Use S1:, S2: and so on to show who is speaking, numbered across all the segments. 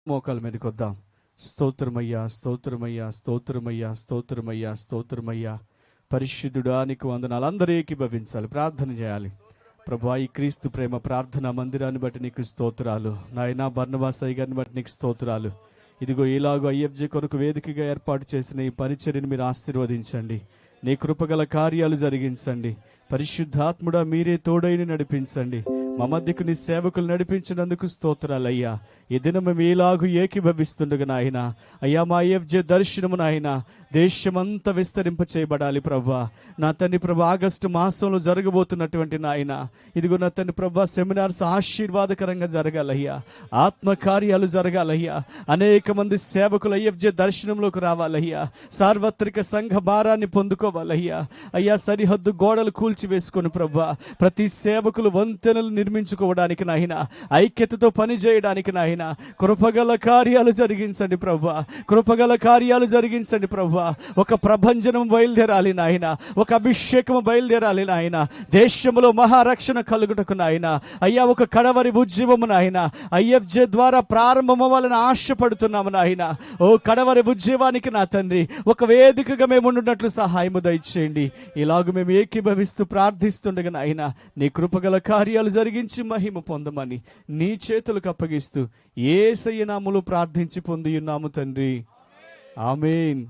S1: మోకాల మీదకి వద్దాం. స్తోత్రమయ్యా, స్తోత్రమయ్యా, స్తోత్రమయ్యా, స్తోత్రమయ్యా, స్తోత్రమయ్యా. పరిశుద్ధుడా నీకు వందనాలు. అందరూ ఏకీభవించాలి, ప్రార్థన చేయాలి. ప్రభువా, ఈ క్రీస్తు ప్రేమ ప్రార్థన మందిరాన్ని బట్టి నీకు స్తోత్రాలు. నాయనా బర్నబాసయ్య గారిని బట్టి నీకు స్తోత్రాలు. ఇదిగో ఇలాగో ఐఎఫ్జే కొరకు వేదికగా ఏర్పాటు చేసిన ఈ పరిచర్యను మీరు ఆశీర్వదించండి. నీ కృపగల కార్యాలు జరిగించండి. పరిశుద్ధాత్ముడా మీరే తోడైని నడిపించండి. మా మధ్యకు నీ సేవకులు నడిపించినందుకు స్తోత్రాలయ్యా. ఈ దినం మేము ఇలాగూ ఏకీభవిస్తుండగా నాయన అయ్యా, మా ఐఎఫ్జే దర్శనము నాయన దేశమంతా విస్తరింప చేయబడాలి ప్రభువా. నా తండ్రి ప్రభు, ఆగస్టు మాసంలో జరగబోతున్నటువంటి నాయన ఇదిగో నా తండ్రి ప్రభు, సెమినార్స్ ఆశీర్వాదకరంగా జరగాలయ్యా. ఆత్మకార్యాలు జరగాలయ్యా. అనేక మంది సేవకులు ఐఎఫ్జే దర్శనంలోకి రావాలయ్యా. సార్వత్రిక సంఘ భారాన్ని పొందుకోవాలయ్యా. అయ్యా, సరిహద్దు గోడలు కూల్చివేసుకొని ప్రభువా, ప్రతి సేవకులు వంతెనలు నిర్మించుకోవడానికి నాయన, ఐక్యతతో పని చేయడానికి నాయన కృపగల కార్యాలు జరిగించండి ప్రభువా. కృపగల కార్యాలు జరిగించండి ప్రభువా. ఒక ప్రభంజనం బయలుదేరాలి నాయన, ఒక అభిషేకం బయలుదేరాలి నాయన. దేశంలో మహారక్షణ కలుగుటకు నాయన అయ్యా, ఒక కడవరి ఉజ్జీవము నాయన ఐఎఫ్జే ద్వారా ప్రారంభమవ్వాలని ఆశపడుతున్నాము నాయన. ఓ కడవరి ఉజ్జీవానికి నా తండ్రి ఒక వేదికగా మేము ఉండున్నట్లు సహాయము దయచేయండి. ఇలాగ మేము ఏకీభవిస్తూ ప్రార్థిస్తుండగా నాయన నీ కృపగల కార్యాలు జరిగించి మహిమ పొందమని నీ చేతులకు అప్పగిస్తూ యేసయ్య నామములో ప్రార్థించి పొంది ఉన్నాము తండ్రి, ఆమేన్.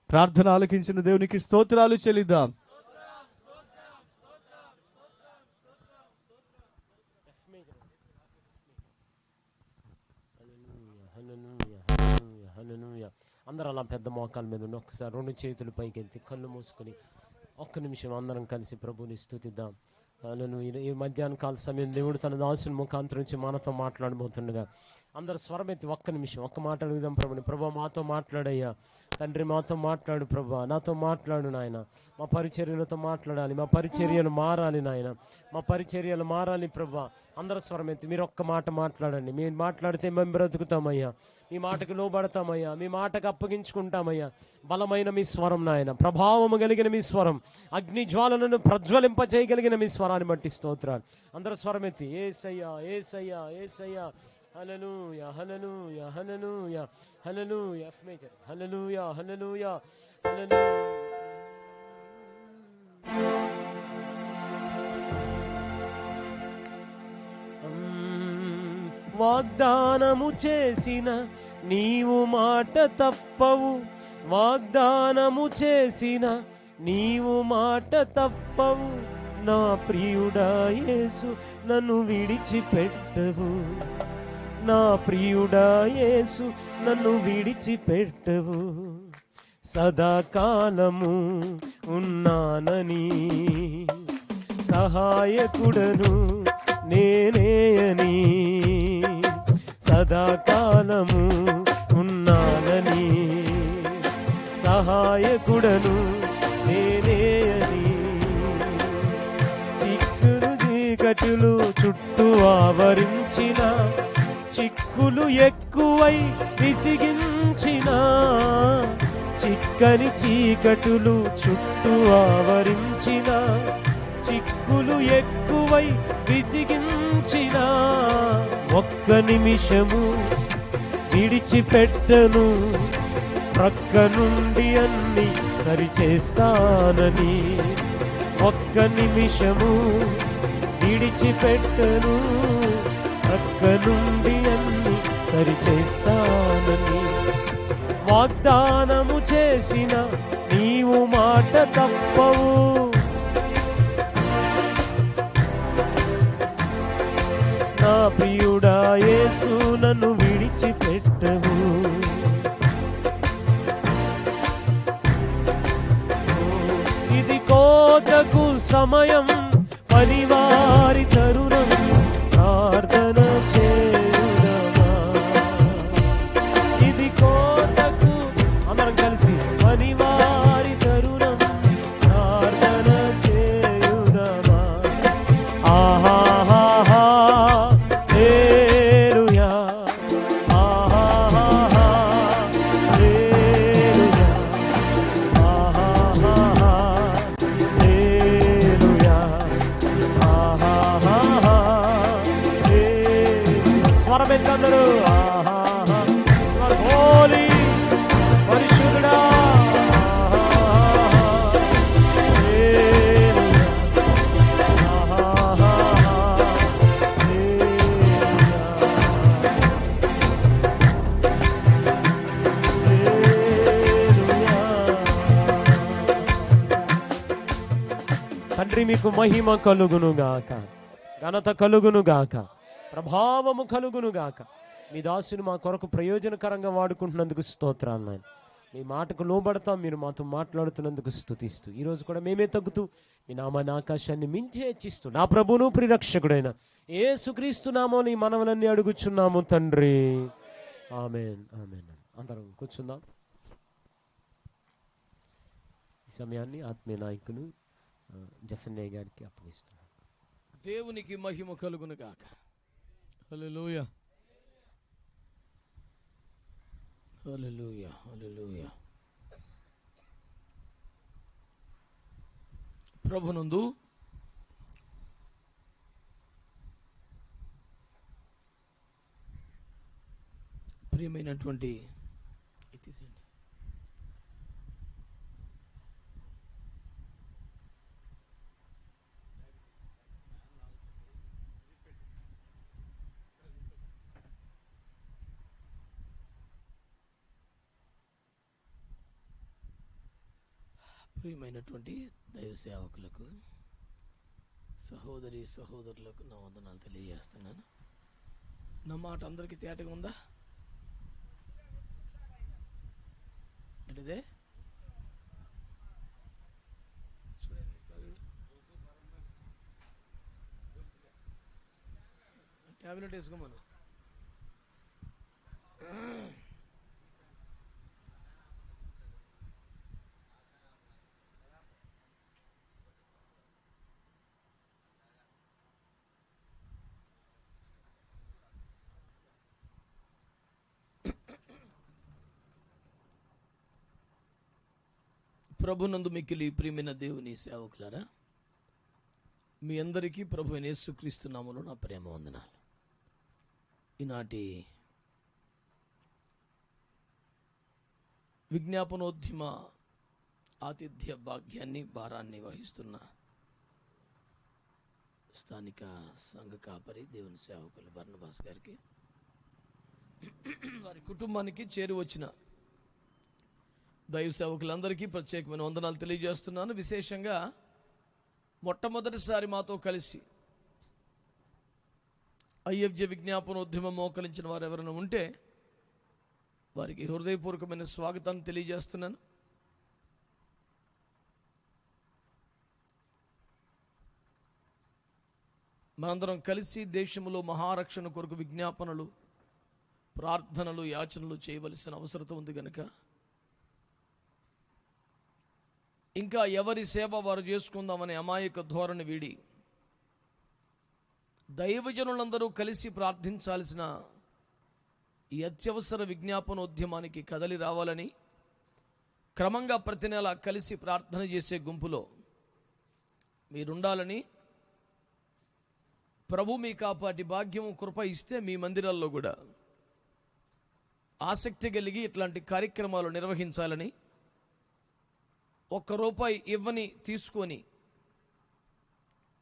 S1: ప్రార్థన ఆలకించిన దేవునికి స్తోత్రాలు చెల్లిద్దాం.
S2: అందరూ అలా పెద్ద మోకాల మీద ఉన్న ఒక్కసారి రెండు చేతులు పైకెత్తి కళ్ళు మూసుకొని ఒక్క నిమిషం అందరం కలిసి ప్రభుని స్తుతిద్దాం. ఈ మధ్యాహ్న కాల సమయం దేవుడు తన దాసుని ముఖాంతరం నుంచి మనతో మాట్లాడబోతుండగా అందరు స్వరమెత్తి ఒక్క నిమిషం ఒక్క మాట అడుగుదాం ప్రభుని. ప్రభా, మాతో మాట్లాడయ్యా తండ్రి, మాతో మాట్లాడు ప్రభా, నాతో మాట్లాడు నాయన. మా పరిచర్యలతో మాట్లాడాలి, మా పరిచర్యలు మారాలి నాయన, మా పరిచర్యలు మారాలి ప్రభా. అందరు స్వరమెత్తి మీరు ఒక్క మాట మాట్లాడండి. మీరు మాట్లాడితే మేము బ్రతుకుతామయ్యా, మీ మాటకు లోబడతామయ్యా, మీ మాటకు అప్పగించుకుంటామయ్యా. బలమైన మీ స్వరం నాయన, ప్రభావము కలిగిన మీ స్వరం, అగ్ని జ్వాలను ప్రజ్వలింప చేయగలిగిన మీ స్వరాన్ని బట్టి స్తోత్రాలు. అందరు స్వరమెత్తి యేసయ్యా, యేసయ్యా, యేసయ్యా. హల్లెలూయా, హల్లెలూయా, హల్లెలూయా, హల్లెలూయా. F major. హల్లెలూయా, హల్లెలూయా, హల్లెలూయా. వాగ్దానము చేసిన నీవు మాట తప్పవు, వాగ్దానము చేసిన నీవు మాట తప్పవు. నా ప్రియుడా యేసు నన్ను విడిచిపెట్టవు, నా ప్రియుడా యేసు నన్ను విడిచిపెట్టవు. సదాకాలము ఉన్నానని సహాయకుడను నేనే అని, సదాకాలము ఉన్నానని సహాయకుడను నేనే అని. చిక్కులు చీకటులు చుట్టూ ఆవరించిన, చిక్కులు ఎక్కువై విసిగించిన, చిక్కని చీకటులు చుట్టూ ఆవరించిన, చిక్కులు ఎక్కువై విసిగించిన, ఒక్క నిమిషము విడిచిపెట్టను, ప్రక్క నుండి అన్ని సరిచేస్తానని. ఒక్క నిమిషము విడిచిపెట్టను, ప్రక్క నుండి అన్ని సరిచేస్తానని. వాగ్దానము చేసిన నీవు మాట తప్పవు, నా ప్రియుడా యేసు నన్ను విడిచిపెట్టవు. ఇది కోతకు సమయం, పనివారి తరుణం, ప్రార్థన చేయుదమా. ఇది కోతకు అందరం కలిసి పనివారి తరుణం, ప్రార్థన చేయుదమా. ఆహాహా హల్లెలూయా, ఆహాహా హల్లెలూయా, ఆహాహా హల్లెలూయా, ఆహాహా హల్లెలూయా. స్వరమెత్తందరూ ఆహాహా తండ్రి మీకు మహిమ కలుగునుగాక, ఘనత కలుగునుగాక, ప్రభావము కలుగునుగాక. మీ దాసుని మా కొరకు ప్రయోజనకరంగా వాడుకుంటున్నందుకు స్తోత్రాలు నాయన. మీ మాటకు లోబడతాం, మీరు మాతో మాట్లాడుతున్నందుకు స్తుతిస్తూ ఈరోజు కూడా మేమే తగ్గుతూ మీ నామాన్ని ఆకాశాన్ని మించి హెచ్చిస్తూ నా ప్రభువును ప్రిరక్షకుడైన యేసుక్రీస్తు నామమున ఈ మనవులన్నీ అడుగుచున్నాము తండ్రి, ఆమేన్ ఆమేన్. అందరం కూర్చుందాం. ఈ సమయాన్ని ఆత్మీయ నాయకులు జఫన్యయ్య గారికి అప్పగిస్తున్నాం.
S3: దేవునికి మహిమ కలుగును గాక. హల్లెలూయా హల్లెలూయా హల్లెలూయా. ప్రభునందు ప్రియమైనటువంటి ప్రియమైనటువంటి దైవ సేవకులకు, సహోదరి సహోదరులకు నా వందనాలు తెలియజేస్తున్నాను. నా మాట అందరికీ తేటగా ఉందా? ఏంటిదే? ట్యాబ్లెట్ వేసుకోమను. ప్రభునందు మిక్కిలి ప్రియమైన దేవుని సేవకులారా, మీ అందరికీ ప్రభు అయిన యేసుక్రీస్తు నామములో నా ప్రేమ వందనాలు. ఈనాటి విజ్ఞాపనోద్యమ ఆతిథ్య భాగ్యాన్ని, భారాన్ని వహిస్తున్న స్థానిక సంఘ కాపరి దేవుని సేవకులు బర్నబాస్ గారికి, వారి కుటుంబానికి చేరి వచ్చిన దైవ సేవకులందరికీ ప్రత్యేకమైన వందనాలు తెలియజేస్తున్నాను. విశేషంగా మొట్టమొదటిసారి మాతో కలిసి ఐఎఫ్జే విజ్ఞాపనోద్యమం మోకరించిన వారు ఎవరైనా ఉంటే వారికి హృదయపూర్వకమైన స్వాగతాన్ని తెలియజేస్తున్నాను. మనందరం కలిసి దేశంలో మహారక్షణ కొరకు విజ్ఞాపనలు, ప్రార్థనలు, యాచనలు చేయవలసిన అవసరం ఉంది కనుక ఇంకా ఎవరి సేవ వారు చేసుకుందామనే అమాయక ధోరణి వీడి దైవజనులందరూ కలిసి ప్రార్థించాల్సిన ఈ అత్యవసర విజ్ఞాపనోద్యమానికి కదలి రావాలని, క్రమంగా ప్రతి నెల కలిసి ప్రార్థన చేసే గుంపులో మీరుండాలని, ప్రభు మీ కాపాటి భాగ్యము కృప ఇస్తే మీ మందిరాల్లో కూడా ఆసక్తి కలిగి ఇట్లాంటి కార్యక్రమాలు నిర్వహించాలని, ₹1 ఇవ్వని తీసుకొని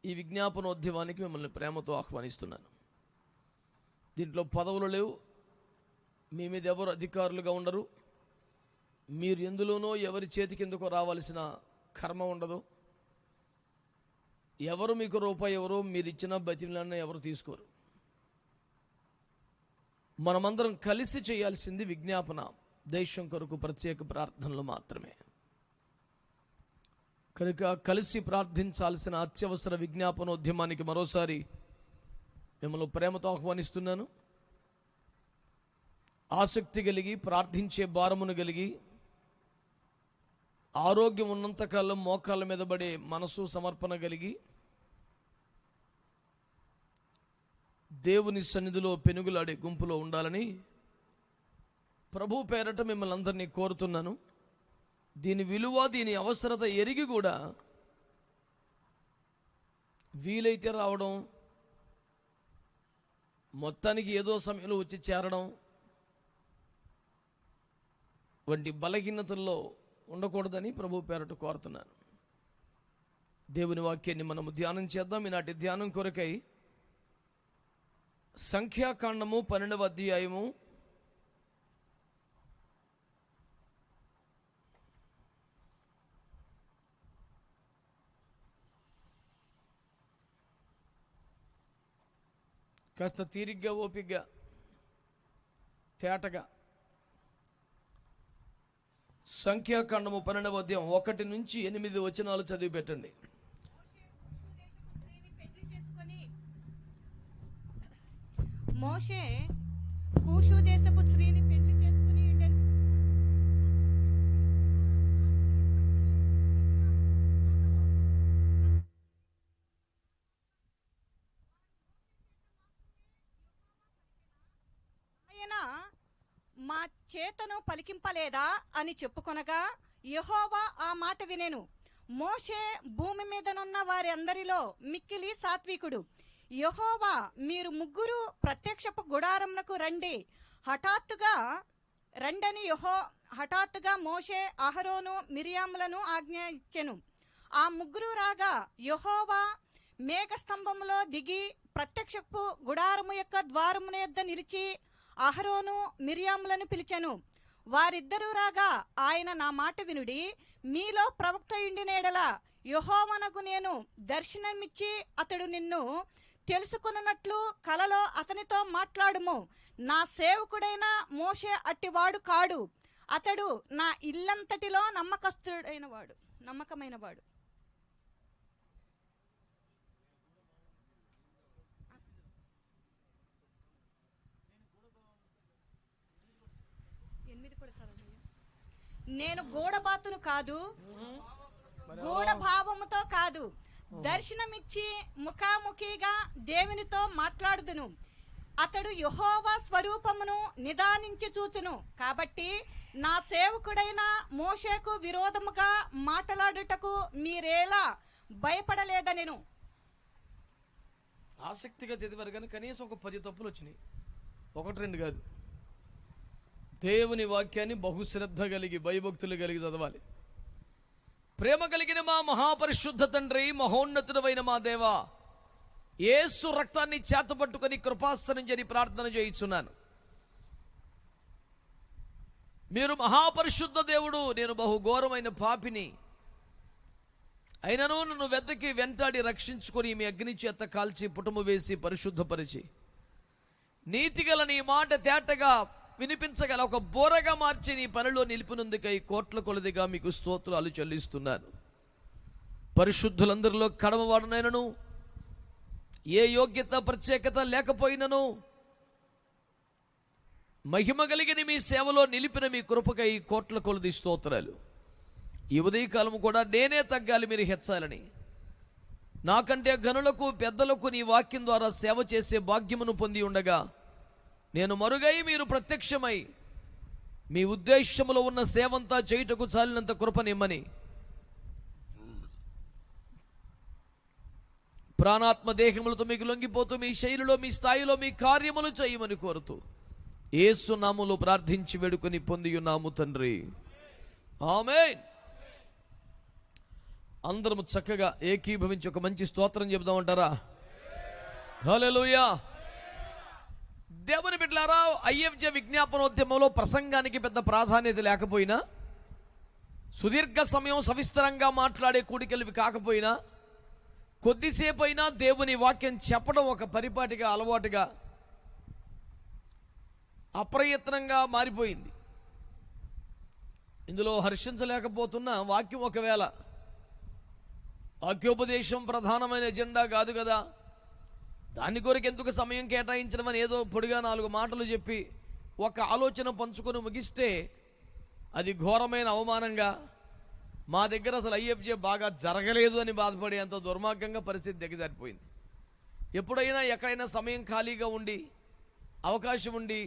S3: ఈ విజ్ఞాపనోద్యమానికి మిమ్మల్ని ప్రేమతో ఆహ్వానిస్తున్నాను. దీంట్లో పదవులు లేవు, మీ మీద ఎవరు అధికారులుగా ఉండరు, మీరు ఎందులోనో ఎవరి చేతి కిందకో రావాల్సిన కర్మ ఉండదు. ఎవరు మీకు రూపాయి ఎవరో మీరు ఇచ్చిన బతిమలన్నా ఎవరు తీసుకోరు. మనమందరం కలిసి చేయాల్సింది విజ్ఞాపన, దేశం కొరకు ప్రత్యేక ప్రార్థనలు మాత్రమే. కనుక కలిసి ప్రార్థించాల్సిన అత్యవసర విజ్ఞాపనోద్యమానికి మరోసారి మిమ్మల్ని ప్రేమతో ఆహ్వానిస్తున్నాను. ఆసక్తి కలిగి, ప్రార్థించే భారమును కలిగి, ఆరోగ్యం ఉన్నంతకాలం మోకాళ్ళ మీద పడే మనసు సమర్పణ కలిగి, దేవుని సన్నిధిలో పెనుగులాడే గుంపులో ఉండాలని ప్రభు పేరట మిమ్మల్ని అందరినీ కోరుతున్నాను. దీని విలువ, దీని అవసరత ఎరిగి కూడా వీలైతే రావడం, మొత్తానికి ఏదో సమయంలో వచ్చి చేరడం వంటి బలహీనతల్లో ఉండకూడదని ప్రభు పేరట కోరుతున్నాను. దేవుని వాక్యాన్ని మనము ధ్యానం చేద్దాం. ఈనాటి ధ్యానం కొరకై సంఖ్యాకాండము 12వ అధ్యాయము 12 కాస్త తీరిగ్గా, ఓపిగ్గా, తేటగా సంఖ్యాకాండము 12వ అధ్యాయం 1 నుంచి 8 వచనాలు చదివి పెట్టండి.
S4: మోషే కూషు దేశపు స్త్రీని పెళ్లి చేసుకుని ఉండెను. ఆయన మా చేతను పలికింపలేదా అని చెప్పుకొనగా యెహోవా ఆ మాట వినెను. మోషే భూమి మీదనున్న వారి అందరిలో మిక్కిలి సాత్వికుడు. యెహోవా, మీరు ముగ్గురు ప్రత్యక్షపు గుడారమునకు రండి. హఠాత్తుగా మోషే, అహరోను, మిరియాములను ఆజ్ఞ ఇచ్చెను. ఆ ముగ్గురు రాగా యెహోవా మేఘస్తంభములో దిగి ప్రత్యక్షపు గుడారము యొక్క ద్వారమున యొద్ద నిలిచి అహరోను, మిరియాములను పిలిచెను. వారిద్దరూ రాగా ఆయన, నా మాట వినుడి, మీలో ప్రవక్త ఉండిన యెడల యెహోవానగు నేను దర్శనమిచ్చి అతడు నిన్ను తెలుసుకొనున్నట్లు కలలో అతనితో మాట్లాడుము. నా సేవకుడైన మోషే అట్టివాడు కాడు. అతడు నా ఇల్లంతటిలో నమ్మకమైనవాడు. నేను గూఢబాతును కాదు, గూఢభావముతో కాదు, దర్శనమిచ్చి ముఖాముఖిగా దేవునితో మాట్లాడుదును. అతడు యెహోవా స్వరూపమును నిదానించి చూచును. కాబట్టి నా సేవకుడైన మోషేకు విరోధముగా మాట్లాడుటకు మీరేలా భయపడలేదనెను.
S3: ఆసక్తిగా చదివారు కానీ కనీసం ఒక 10 తప్పులు వచ్చినాయి, 1-2 కాదు. దేవుని వాక్యాన్ని బహుశ్రద్ధ కలిగి, భయభక్తులు కలిగి చదవాలి. ప్రేమ కలిగిన మా మహాపరిశుద్ధ తండ్రి, మహోన్నతుడైన మా దేవా, యేసు రక్తాన్ని చేతపట్టుకొని కృపాసనం చేరి ప్రార్థన చేయించున్నాను. మీరు మహాపరిశుద్ధ దేవుడు, నేను బహుఘోరమైన పాపిని. అయినను నన్ను వెతకి వెంటాడి రక్షించుకొని మీ అగ్ని చేత కాల్చి పుటము వేసి పరిశుద్ధపరిచి నీతిగల నీ మాట తేటగా వినిపించగల ఒక బోరగా మార్చి నీ పనిలో నిలిపినందుకై కోట్ల కొలదిగా మీకు స్తోత్రాలు చెల్లిస్తున్నాను. పరిశుద్ధులందరిలో కడమవాడనైనను, ఏ యోగ్యత ప్రత్యేకత లేకపోయినను, మహిమ కలిగిన మీ సేవలో నిలిపిన మీ కృపకై కోట్ల కొలది స్తోత్రాలు. ఈ ఉదయకాలం కూడా నేనే తగ్గాలి, మీరు హెచ్చాలని, నాకంటే గనులకు పెద్దలకు నీ వాక్యం ద్వారా సేవ చేసే భాగ్యమును పొంది ఉండగా నేను మరుగై మీరు ప్రత్యక్షమై మీ ఉద్దేశములో ఉన్న సేవంతా చేయుటకు చాలినంత కృపనిమ్మని ప్రాణాత్మ దేహములతో మీకు లొంగిపోతూ మీ శైలిలో, మీ స్థాయిలో మీ కార్యములు చేయమని కోరుతూ యేసు నామములో ప్రార్థించి వేడుకొని పొందియున్నాము తండ్రి, ఆమేన్. అందరము చక్కగా ఏకీభవించి ఒక మంచి స్తోత్రం చెబుదామంటారా? హల్లెలూయా. దేవుని బిడ్డలారా, ఐఎఫ్జే విజ్ఞాపనోద్యమంలో ప్రసంగానికి పెద్ద ప్రాధాన్యత లేకపోయినా, సుదీర్ఘ సమయం సవిస్తరంగా మాట్లాడే కూడికలు కాకపోయినా, కొద్దిసేపు అయినా దేవుని వాక్యం చెప్పడం ఒక పరిపాటిగా, అలవాటుగా, అప్రయత్నంగా మారిపోయింది. ఇందులో హర్షించలేకపోతున్న వాక్యం, ఒకవేళ వాక్యోపదేశం ప్రధానమైన ఎజెండా కాదు కదా, దాని కొరకు ఎందుకు సమయం కేటాయించడం అని ఏదో పొడిగా 4 మాటలు చెప్పి ఒక ఆలోచన పంచుకొని ముగిస్తే అది ఘోరమైన అవమానంగా, మా దగ్గర అసలు ఐఎఫ్జే బాగా జరగలేదు అని బాధపడేంత దుర్మార్గంగా పరిస్థితి దిగజారిపోయింది. ఎప్పుడైనా ఎక్కడైనా సమయం ఖాళీగా ఉండి, అవకాశం ఉండి,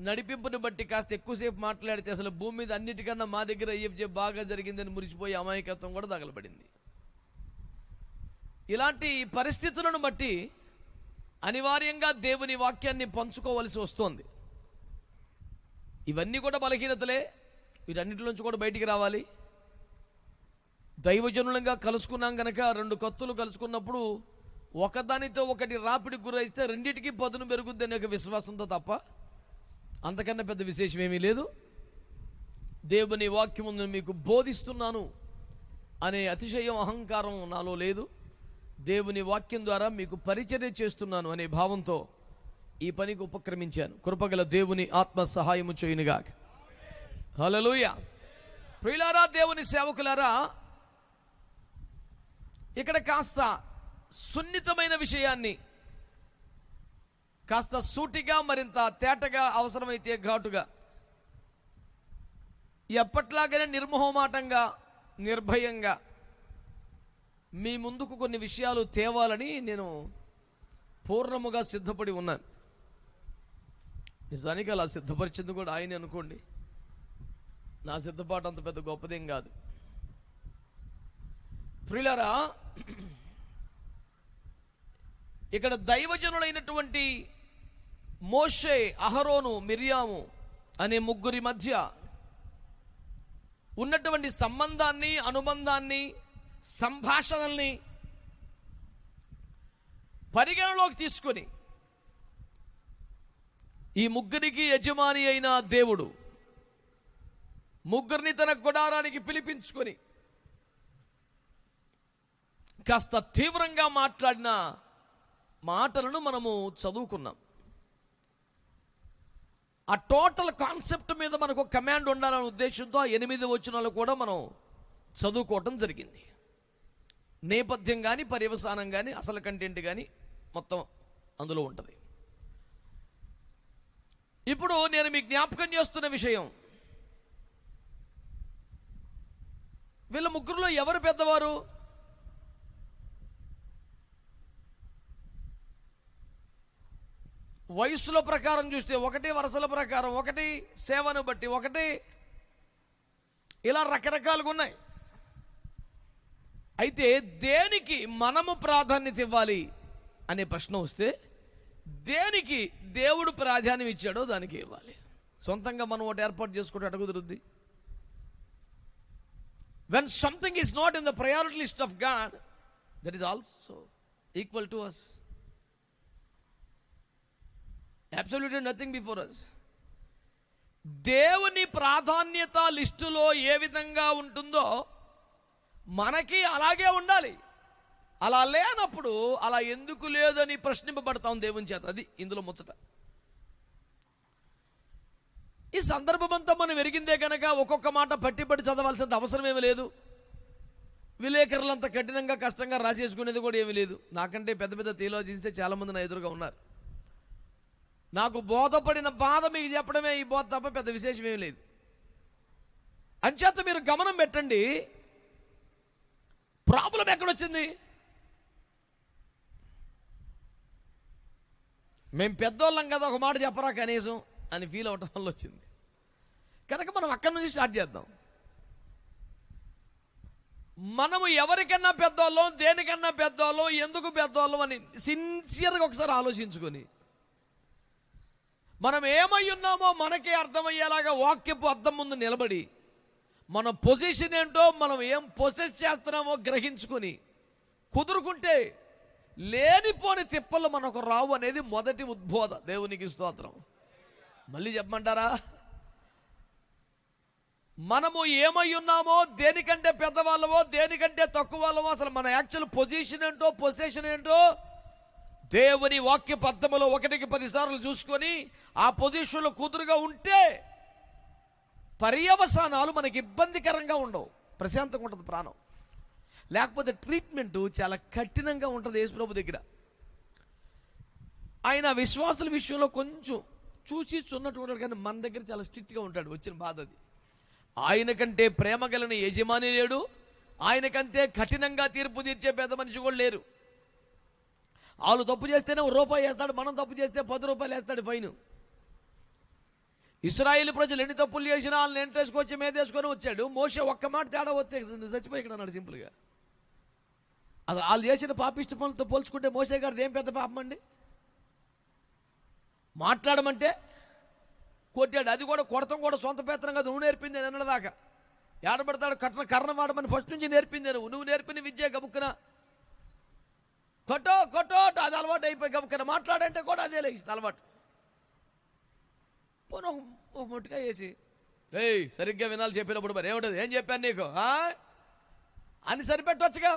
S3: నడిపింపుని బట్టి కాస్త ఎక్కువసేపు మాట్లాడితే అసలు భూమి మీద అన్నిటికన్నా మా దగ్గర ఐఎఫ్జే బాగా జరిగిందని మురిసిపోయి అమాయకత్వం కూడా తగలబడింది. ఇలాంటి పరిస్థితులను బట్టి అనివార్యంగా దేవుని వాక్యాన్ని పంచుకోవలసి వస్తోంది. ఇవన్నీ కూడా బలహీనతలే, వీటన్నిటిలోంచి కూడా బయటికి రావాలి. దైవజనులంగా కలుసుకున్నాం కనుక 2 కత్తులు కలుసుకున్నప్పుడు ఒకదానితో ఒకటి రాపిడికి గురైస్తే రెండింటికి పదును పెరుగుద్ది అనే ఒక విశ్వాసంతో తప్ప అంతకన్నా పెద్ద విశేషం ఏమీ లేదు. దేవుని వాక్యమును మీకు బోధిస్తున్నాను అనే అతిశయం, అహంకారం నాలో లేదు. దేవుని వాక్యం ద్వారా మీకు పరిచర్య చేస్తున్నాను అనే భావంతో ఈ పనికి ఉపక్రమించాను. కృపగల దేవుని ఆత్మ సహాయము చేయునుగాక. హల్లెలూయా. ప్రియులారా, దేవుని సేవకులారా, ఇక్కడ కాస్త సున్నితమైన విషయాన్ని కాస్త సూటిగా, మరింత తేటగా, అవసరమైతే ఘాటుగా, ఎప్పట్లాగానే నిర్మోహమాటంగా, నిర్భయంగా మీ ముందుకు కొన్ని విషయాలు తేవాలని నేను పూర్ణముగా సిద్ధపడి ఉన్నాను. నిజానికి అలా సిద్ధపరిచింది కూడా ఆయనే అనుకోండి. నా సిద్ధపాటు అంత పెద్ద గొప్పదేం కాదు. ప్రియులారా, ఇక్కడ దైవజనులైనటువంటి మోషే, అహరోను, మిర్యాము అనే ముగ్గురి మధ్య ఉన్నటువంటి సంబంధాన్ని, అనుబంధాన్ని, సంభాషణల్ని పరిగణలోకి తీసుకొని ఈ ముగ్గురికి యజమాని అయిన దేవుడు ముగ్గురిని తన గుడారానికి పిలిపించుకొని కాస్త తీవ్రంగా మాట్లాడిన మాటలను మనము చదువుకున్నాం. ఆ టోటల్ కాన్సెప్ట్ మీద మనకు కమాండ్ ఉండాలనే ఉద్దేశంతో ఆ 8 వచనాలు కూడా మనం చదువుకోవటం జరిగింది. నేపథ్యం కానీ, పర్యవసానం కానీ, అసలు కంటెంట్ కానీ మొత్తం అందులో ఉంటుంది. ఇప్పుడు నేను మీకు జ్ఞాపకం చేస్తున్న విషయం, వీళ్ళ ముగ్గురులో ఎవరు పెద్దవారు? వయస్సుల ప్రకారం చూస్తే ఒకటి, వరుసల ప్రకారం ఒకటి, సేవను బట్టి ఒకటి, ఇలా రకరకాలుగా ఉన్నాయి. అయితే దేనికి మనము ప్రాధాన్యత ఇవ్వాలి అనే ప్రశ్న వస్తే, దేనికి దేవుడు ప్రాధాన్యం ఇచ్చాడో దానికి ఇవ్వాలి. సొంతంగా మనం ఒకటి ఏర్పాటు చేసుకుంటే అటు కుదురుద్ది. When something is not in the priority list of God, that is also equal to us. Absolutely nothing before us. దేవుని ప్రాధాన్యత లిస్టులో ఏ విధంగా ఉంటుందో మనకి అలాగే ఉండాలి. అలా లేనప్పుడు అలా ఎందుకు లేదని ప్రశ్నింపబడతాం దేవుని చేత. అది ఇందులో ముచ్చట. ఈ సందర్భమంతా మనం ఎరిగిందే కనుక ఒక్కొక్క మాట పట్టి చదవాల్సినంత అవసరం ఏమీ లేదు. విలేకరులంత కఠినంగా, కష్టంగా రాసేసుకునేది కూడా ఏమీ లేదు. నాకంటే పెద్ద పెద్ద థియాలజియన్సే చాలామంది నా ఎదురుగా ఉన్నారు. నాకు బోధపడిన బాధ మీకు చెప్పడమే ఈ బోధ తప్ప పెద్ద విశేషం ఏమీ లేదు. అంచేత మీరు గమనం పెట్టండి, ప్రాబ్లం ఎక్కడొచ్చింది? మేము పెద్దోళ్ళం కదా, ఒక మాట చెప్పరా కనీసం అని ఫీల్ అవటం వల్ల వచ్చింది. కనుక మనం అక్కడి నుంచి స్టార్ట్ చేద్దాం. మనము ఎవరికన్నా పెద్దోళ్ళం, దేనికన్నా పెద్దోళ్ళం, ఎందుకు పెద్దోళ్ళం అని సిన్సియర్గా ఒకసారి ఆలోచించుకొని మనం ఏమై ఉన్నామో మనకే అర్థమయ్యేలాగా వాక్యపు అద్దం ముందు నిలబడి మన పొజిషన్ ఏంటో, మనం ఏం పొసెస్ చేస్తున్నామో గ్రహించుకొని కుదురుకుంటే లేనిపోని తిప్పలు మనకు రావు అనేది మొదటి ఉద్బోధ. దేవునికి స్తోత్రం. మళ్ళీ చెప్పమంటారా? మనము ఏమై ఉన్నామో, దేనికంటే పెద్దవాళ్ళమో, దేనికంటే తక్కువ వాళ్ళమో, అసలు మన యాక్చువల్ పొజిషన్ ఏంటో, పొజిషన్ ఏంటో దేవుని వాక్య పద్ధతిలో 1కి 10 సార్లు చూసుకొని ఆ పొజిషన్లో కుదురుగా ఉంటే పర్యవసానాలు మనకి ఇబ్బందికరంగా ఉండవు, ప్రశాంతంగా ఉంటుంది ప్రాణం. లేకపోతే ట్రీట్మెంటు చాలా కఠినంగా ఉంటుంది యేసుప్రభు దగ్గర. ఆయన విశ్వాసుల విషయంలో కొంచెం చూసి చున్నట్టు ఉంటాడు, కానీ మన దగ్గర చాలా స్ట్రిక్ట్గా ఉంటాడు. వచ్చిన బాధ అది. ఆయన కంటే ప్రేమ గలని యజమాని లేడు, ఆయనకంతే కఠినంగా తీర్పు తీర్చే పెద్ద మనిషి కూడా లేరు. వాళ్ళు తప్పు చేస్తేనే ₹1 వేస్తాడు, మనం తప్పు చేస్తే ₹10 వేస్తాడు ఫైన్. ఇశ్రాయేలు ప్రజలు ఎన్ని తప్పులు చేసినా వాళ్ళని ఎంట్రేసుకొచ్చి మీదేసుకొని వచ్చాడు. మోషే ఒక్క మాట తేడా వస్తే చచ్చిపోయి ఇక్కడ అన్నాడు సింపుల్గా. అసలు వాళ్ళు చేసిన పాపిష్టి పనులతో పోల్చుకుంటే మోషే గారిది ఏం పెద్ద పాపం అండి? మాట్లాడమంటే కొట్టాడు, అది కూడా కొడతాం కూడా సొంత పేత్రం కాదు, నువ్వు నేర్పింది నేను అన్నదాకా. ఏడబడతాడు కర్ణ వాడమని ఫస్ట్ నుంచి నేర్పింది నువ్వు నేర్పిన విద్య గబుక్కున కొట్టో అది అలవాటు అయిపోయి గబుక్కున మాట్లాడంటే కూడా అదే లేచి అలవాటు. పోను ఒక ముట్టుగా వేసి సరిగ్గా వినాలి చెప్పినప్పుడు మరి ఏముంటుంది, ఏం చెప్పాను నీకు అని సరిపెట్టవచ్చుగా.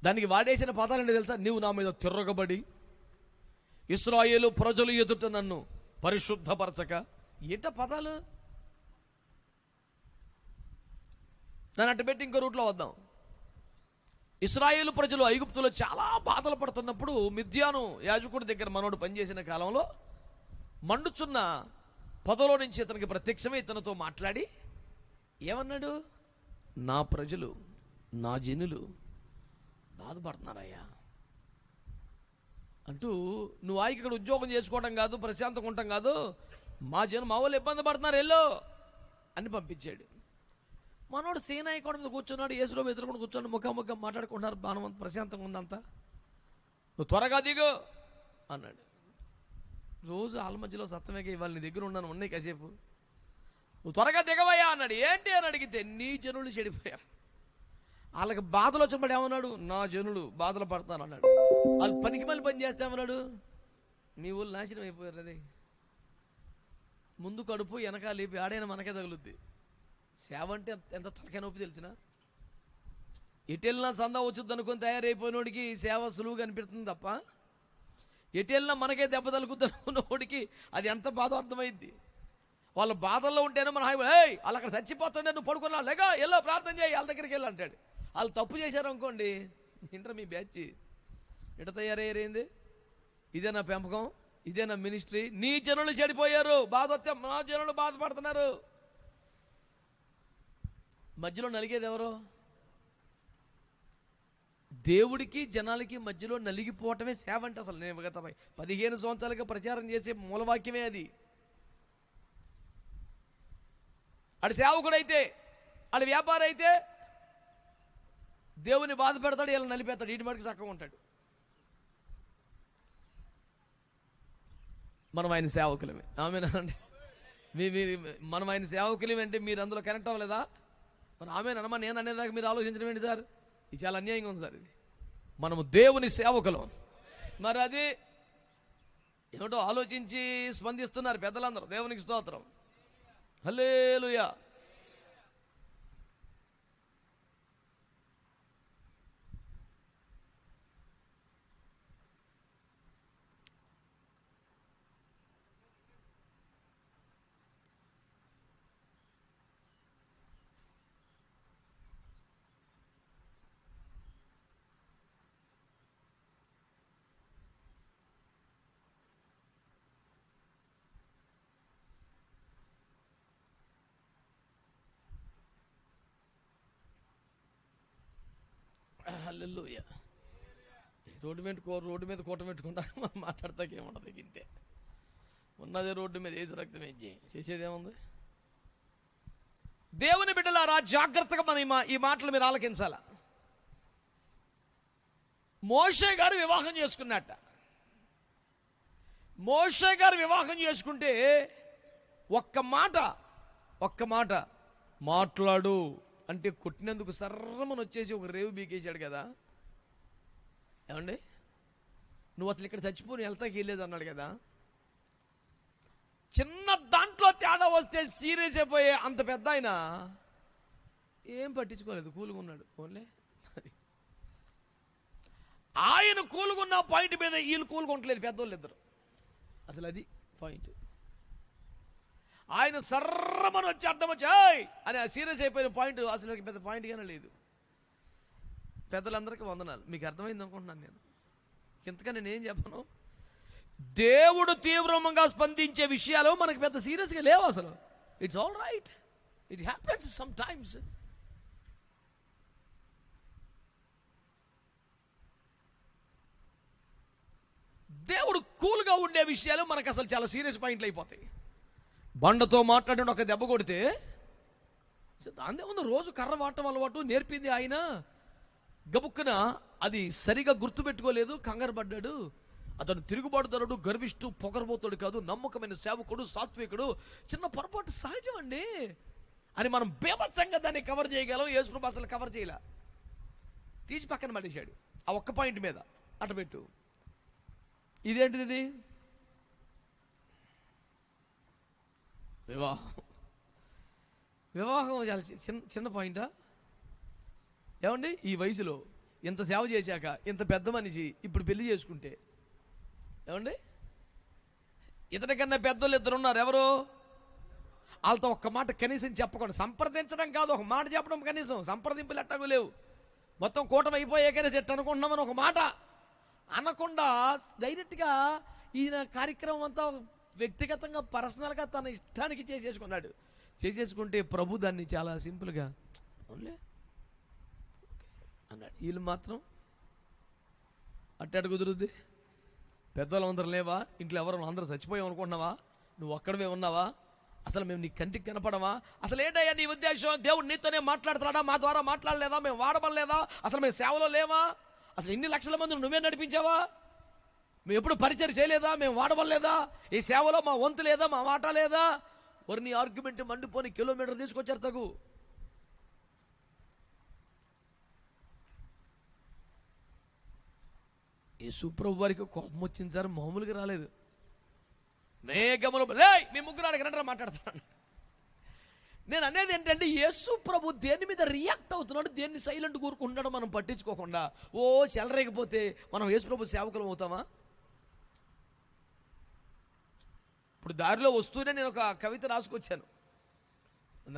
S3: దానికి వాడేసిన పదాలు ఏంటో తెలుసా? నీవు నా మీద తిరగబడి ఇశ్రాయేలు ప్రజలు ఎదుట నన్ను పరిశుద్ధపరచక. ఏంట పదాలు? దాన్ని అట్టబెట్టి ఇంకో రూట్లో వద్దాం. ఇశ్రాయేలు ప్రజలు ఐగుప్తులో చాలా బాధలు పడుతున్నప్పుడు మిద్యాను యాజకుడి దగ్గర మనోడు పనిచేసిన కాలంలో మండుచున్న పొదలో నుంచి ఇతనికి ప్రత్యక్షమే ఇతనితో మాట్లాడి ఏమన్నాడు? నా ప్రజలు, నా జనులు బాధపడుతున్నారయ్యా అంటూ, నువ్వు ఆయికి ఇక్కడ ఉద్యోగం చేసుకోవడం కాదు, ప్రశాంతంగా ఉండటం కాదు, మా వాళ్ళు ఇబ్బంది పడుతున్నారు ఎల్లో అని పంపించాడు. మనోడు సేనాయి కూడా మీద కూర్చున్నాడు, యేసులో ఎదురుకుండా కూర్చొని ముఖాముఖం మాట్లాడుకుంటున్నారు, బాణం ప్రశాంతంగా ఉందంతా. నువ్వు త్వరగా దిగు అన్నాడు. రోజు వాళ్ళ మధ్యలో సత్తమేగా ఇవాళ నీ దగ్గర ఉన్నాను, ఉన్నాయి కాసేపు, నువ్వు త్వరగా దిగవయ్యా అన్నాడు. ఏంటి అని అడిగితే నీ జనులు చెడిపోయారు. వాళ్ళకి బాధలు వచ్చినప్పుడు ఏమన్నాడు? నా జనులు బాధలు పడతాను అన్నాడు. వాళ్ళు పనికి మళ్ళీ పని చేస్తామన్నాడు. మీ ఊళ్ళు నాశనం అయిపోయారు. అదే ముందు కడుపు వెనక లేపి ఆడైనా మనకే తగులుద్ది. సేవ అంటే ఎంత తలకాయ నొప్పి తెలిసిన. ఎటెళ్ళినా సందా వచ్చుద్ది అనుకుని తయారైపోయినోడికి సేవ సులువుగా అనిపిస్తుంది తప్ప, ఎటెళ్ళినా మనకే దెబ్బ తలుగుద్ది అనుకున్నోడికి అది ఎంత బాధ అర్థమైంది. వాళ్ళ బాధల్లో ఉంటేనే మన హాయి వాళ్ళు అక్కడ చచ్చిపోతుండే, నువ్వు పడుకున్నా లేగా ఎల్లో ప్రార్థన చేయి, వాళ్ళ దగ్గరికి వెళ్ళి అంటాడు. వాళ్ళు తప్పు చేశారు అనుకోండి, ఇంటర్ మీ బ్యాచ్ ఎట తయారయ్యారైంది. ఇదే నా పెంపకం, ఇదే నా మినిస్ట్రీ. నీ జనులు చెడిపోయారు, బాధ వస్తే మా జనులు బాధపడుతున్నారు. మధ్యలో నలిగేది ఎవరో? దేవుడికి జనాలకి మధ్యలో నలిగిపోవటమే సేవ అంటే. అసలు నేను గత 15 సంవత్సరాలుగా ప్రచారం చేసే మూలవాక్యమే అది. ఆడు సేవకుడైతే, ఆడు వ్యాపారి అయితే దేవుని బాధ పెడతాడు, ఇలా నలిపేస్తాడు, ఇటు మటుకు చక్కగా ఉంటాడు. మనం ఆయన సేవకులమే. ఆమెనండి, మనం ఆయన సేవకులమే అంటే మీరు అందులో కనెక్ట్ అవ్వలేదా? మరి ఆమెనమ్మా, నేను అనేదాకా మీరు ఆలోచించడం ఏంటి సార్? ఇది చాలా అన్యాయంగా ఉంది సార్. ఇది మనము దేవుని సేవకులం. మరి అది ఏమిటో ఆలోచించి స్పందిస్తున్నారు పెద్దలందరూ. దేవునికి స్తోత్రం, హల్లెలూయా. హల్లెలూయా. రోడ్డు మీద కూట పెట్టుకుంటా మాట్లాడతాకేముండదు. ఇంతే ఉన్నదే రోడ్డు మీద ఏసు రక్తం వేసి చేసేదేముంది? దేవుని బిడ్డలారా, జాగ్రత్తగా మనం ఈ మాటలు మీరు ఆలకించాల. మోషే గారు వివాహం చేసుకున్నట్ట. మోషే గారు వివాహం చేసుకుంటే ఒక్క మాట మాట్లాడు అంటే కొట్టినందుకు సర్రమని వచ్చేసి ఒక రేవు బీకేశాడు కదా. ఏమండి, నువ్వు అసలు ఇక్కడ చచ్చిపోని వెళ్తాకి వెళ్ళలేదు అన్నాడు కదా. చిన్న దాంట్లో తేడా వస్తే సీరియస్ అయిపోయే అంత పెద్ద ఆయన ఏం పట్టించుకోలేదు, కూలుగా ఉన్నాడు. ఓన్లే ఆయన కూలుగున్న పాయింట్ మీద వీళ్ళు కూలుకుంటలేదు, పెద్దోళ్ళు ఇద్దరు. అసలు అది పాయింట్. ఆయన సర్రమని వచ్చి అడ్డం వచ్చాయి అని సీరియస్ అయిపోయిన పాయింట్ అసలు పెద్ద పాయింట్గానే లేదు. పెద్దలందరికీ వందనాలు. మీకు అర్థమైంది అనుకుంటున్నాను నేను. ఇంతకని నేనేం చెప్పను. దేవుడు తీవ్రంగా స్పందించే విషయాలు మనకు పెద్ద సీరియస్గా లేవు అసలు. It's all right, it happens some times. దేవుడు కూల్గా ఉండే విషయాలు మనకు అసలు చాలా సీరియస్ పాయింట్లు అయిపోతాయి. బండతో మాట్లాడిన ఒక దెబ్బ కొడితే దాని ఉంది. రోజు కర్ర వాడటం అలవాటు నేర్పింది ఆయన. గబుక్కున అది సరిగా గుర్తుపెట్టుకోలేదు, కంగారు పడ్డాడు. అతను తిరుగుబాటుదారుడు, గర్విష్ఠు, పొగరబోతుడు కాదు, నమ్మకమైన సేవకుడు, సాత్వికుడు. చిన్న పొరపాటు సహజం అండి అని మనం బేభత్సంగా దాన్ని కవర్ చేయగలం. యేసుప్రభు అసలు కవర్ చేయలే, తీసి పక్కన పడేశాడు. ఆ ఒక్క పాయింట్ మీద అటబెట్టు. ఇదేంటిది? ఇది వివాహం చాలా చిన్న పాయింటా? ఏమండి, ఈ వయసులో ఇంత సేవ చేశాక ఇంత పెద్ద మనిషి ఇప్పుడు పెళ్లి చేసుకుంటే ఏమండి, ఇతనికన్నా పెద్దోళ్ళు ఇద్దరు ఉన్నారు. ఎవరు? వాళ్ళతో ఒక్క మాట కనీసం చెప్పకుండా, సంప్రదించడం కాదు, ఒక మాట చెప్పడం, కనీసం సంప్రదింపులు ఎట్టగూ లేవు. మొత్తం కూటమి అయిపోయాకనే సెట్ అనుకుంటున్నామని ఒక మాట అనకుండా డైరెక్ట్గా ఈయన కార్యక్రమం అంతా వ్యక్తిగతంగా పర్సనల్గా తన ఇష్టానికి చేసేసుకున్నాడు. చేసేసుకుంటే ప్రభు దాన్ని చాలా సింపుల్గా ఓన్లే అన్నాడు. వీళ్ళు మాత్రం అట్టేట కుదురుద్ది. పెద్దవాళ్ళు అందరూ లేవా? ఇంట్లో ఎవరు అందరూ చచ్చిపోయావు అనుకుంటున్నావా? నువ్వు ఒక్కడవే ఉన్నావా? అసలు మేము నీ కంటికి కనపడమా? అసలు ఏంటయ్యా నీ ఉద్దేశం? దేవుడు నీతోనే మాట్లాడుతున్నాడా? మా ద్వారా మాట్లాడలేదా? మేము వాడబడలేదా? అసలు మేము సేవలో లేవా? అసలు ఇన్ని లక్షల మందిని నువ్వే నడిపించావా? మేము ఎప్పుడు పరిచయం చేయలేదా? మేము వాడబడలేదా? ఈ సేవలో మా వంతు లేదా? మా మాట లేదా? మరి నీ ఆర్గ్యుమెంట్ మండిపోని కిలోమీటర్ తీసుకొచ్చారు తగు. యేసు ప్రభు వారికి కోపం వచ్చింది సార్, మామూలుగా రాలేదు. మేఘములు లే మీ ముగ్గురు ఆడికి రండి మాట్లాడతాను. నేను అనేది ఏంటంటే యేసు ప్రభు దేని మీద రియాక్ట్ అవుతున్నాడు, దేన్ని సైలెంట్ కూరుకుంటున్నాడో మనం పట్టించుకోకుండా ఓ చెలరేకపోతే మనం యేసు ప్రభు సేవకులం అవుతామా? ఇప్పుడు దారిలో వస్తూనే నేను ఒక కవిత రాసుకొచ్చాను.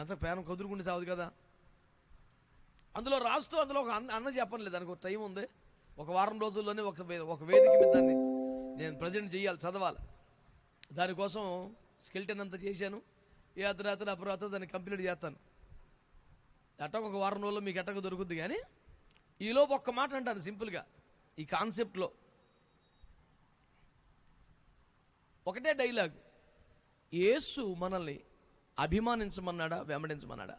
S3: అంతా పేరం కుదురుకుండి సావదు కదా. అందులో రాస్తూ అందులో ఒక అన్న చెప్పలేదు, దానికి ఒక టైం ఉంది. ఒక వారం రోజుల్లోనే ఒక వేదిక మీద దాన్ని నేను ప్రజెంట్ చేయాలి, చదవాలి. దానికోసం స్కెల్టన్ అంతా చేశాను. ఏ అర్ధరాత్రి అపరాత్రి దాన్ని కంప్లీట్ చేస్తాను. అట్టకు ఒక వారం రోజుల్లో మీకు ఎట్టకు దొరుకుద్ది. కానీ ఈలోపు ఒక్క మాట అంటాను సింపుల్గా. ఈ కాన్సెప్ట్లో ఒకటే డైలాగ్. యేసు మనల్ని అభిమానించమన్నాడా, వెంబడించమన్నాడా?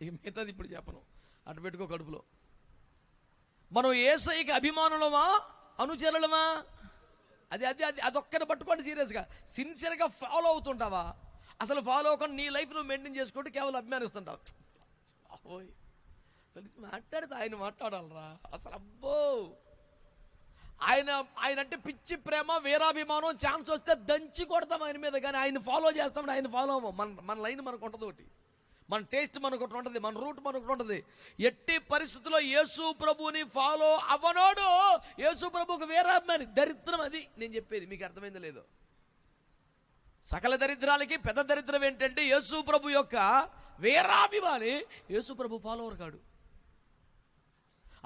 S3: ఇక మిగతాది ఇప్పుడు చెప్పను, అటు పెట్టుకో కడుపులో. మనం యేసయ్యకి అభిమానులమా, అనుచరులమా? అది అది అది అదొక్కటి పట్టుకోండి సీరియస్గా. సిన్సియర్గా ఫాలో అవుతుంటావా? అసలు ఫాలో అవ్వకుండా నీ లైఫ్ నువ్వు మెయింటైన్ చేసుకుంటూ కేవలం అభిమానిస్తుంటావు. ఓయ్ అసలు మాట్లాడితే ఆయన మాట్లాడాలరా అసలు. అబ్బో ఆయన అంటే పిచ్చి ప్రేమ, వీరాభిమానం. ఛాన్స్ వస్తే దంచి కొడతాం ఆయన మీద. కానీ ఆయన ఫాలో చేస్తామని ఆయన ఫాలో అవ్వం. మన లైన్ మనకు ఉంటుంది ఒకటి, మన టేస్ట్ మనకు ఒకటి ఉంటుంది, మన రూట్ మనకు ఉంటుంది. ఎట్టి పరిస్థితుల్లో యేసు ప్రభుని ఫాలో అవ్వనోడు యేసు ప్రభుకు వీరాభిమాని. దరిద్రం అది నేను చెప్పేది. మీకు అర్థమైందో లేదో? సకల దరిద్రాలకి పెద్ద దరిద్రం ఏంటంటే యేసు ప్రభు యొక్క వీరాభిమాని యేసు ప్రభు ఫాలోవర్ కాడు.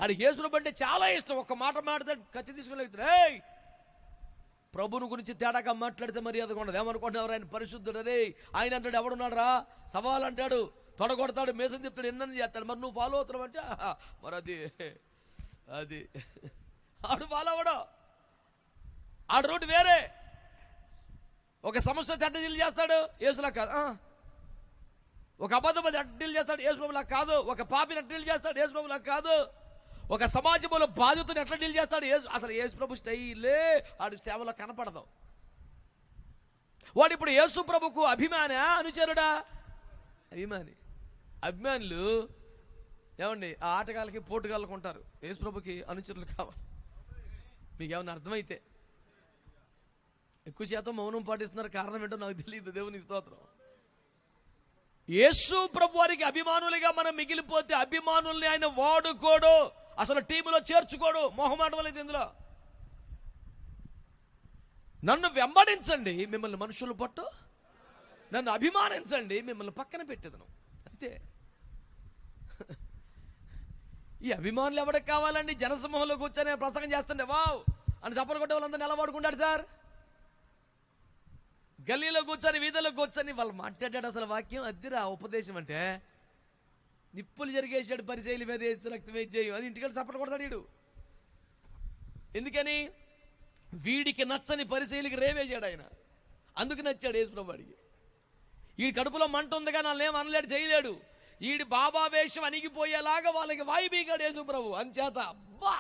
S3: ఆడికి యేసు ప్రభు అంటే చాలా ఇష్టం. ఒక మాట మాట్లాడితే కత్తి తీసుకుని ప్రభుని గురించి తేడాగా మాట్లాడితే మర్యాదగా ఉండదు. ఏమనుకుంటున్నారు? ఆయన పరిశుద్ధుడు. రే ఆయన అంటాడు ఎవడున్నాడు రా, సవాల్ అంటాడు, తొడగొడతాడు, మేసం తిప్పుతాడు, ఎన్నని చేస్తాడు. మరి నువ్వు ఫాలో అవుతున్నావు అంటే మరి అది ఆడు ఫాలో అవడు. ఆడు రూట్ వేరే. ఒక సమస్య చెడ్డ డీల్ చేస్తాడు, యేసులా కాదు. ఒక అబద్ధం డీల్ చేస్తాడు, యేసు ప్రభులా కాదు. ఒక పాపిని డీల్ చేస్తాడు, యేసు ప్రభులా కాదు. ఒక సమాజంలో బాధ్యతను ఎట్లా డీల్ చేస్తాడు అసలు యేసు ప్రభు స్టైలే ఆడు సేవలో కనపడదు. వాడు ఇప్పుడు యేసు ప్రభుకు అభిమాని, అనుచరుడా? అభిమాని. అభిమానులు ఏమండి ఆ ఆటగాళ్ళకి పోటుగాళ్ళకు ఉంటారు, యేసు ప్రభుకి అనుచరులు కావాలి. మీకు ఏమన్నా అర్థమైతే ఎక్కువ శాతం మౌనం పాటిస్తున్నారు. కారణం ఏంటో నాకు తెలియదు. దేవునికి స్తోత్రం. యేసు ప్రభు వారికి అభిమానులుగా మనం మిగిలిపోతే అభిమానుల్ని ఆయన వాడుకోడు, అసలు టీములో చేర్చుకోడు. మొహమాటం లేదు ఇందులో. నన్ను వెంబడించండి, మిమ్మల్ని మనుషులు పట్టు. నన్ను అభిమానించండి, మిమ్మల్ని పక్కన పెట్టేదను. అంతే. ఈ అభిమానులు ఎవరికి కావాలండి? జనసమూహంలో కూర్చొని ప్రసంగం చేస్తుండే వావ్ అని చప్పలు కొట్టే వాళ్ళందరూ నిలబడుకుంటాడు సార్. గల్లీలో కూర్చొని, వీధుల్లో కూర్చొని వాళ్ళు మాట్లాడాడు అసలు వాక్యం. అద్దిరా ఉపదేశం అంటే. నిప్పులు జరిగేసాడు, పరిచయలు మీద వేసి రక్తం వేసేయం అది ఇంటికి చప్పట్లు కొడతాడు వీడు. ఎందుకని? వీడికి నచ్చని పరిచయలకి రేవేసాడు ఆయన. అందుకు నచ్చాడు యేసు ప్రభు వాడికి. ఈ కడుపులో మంట ఉంది కానీ వాళ్ళని ఏం అనలేడు, చేయలేడు. వీడి బాబావేషం అణిగిపోయేలాగా వాళ్ళకి వాయి బీగాడు యేసు ప్రభు. అంచేత అబ్బా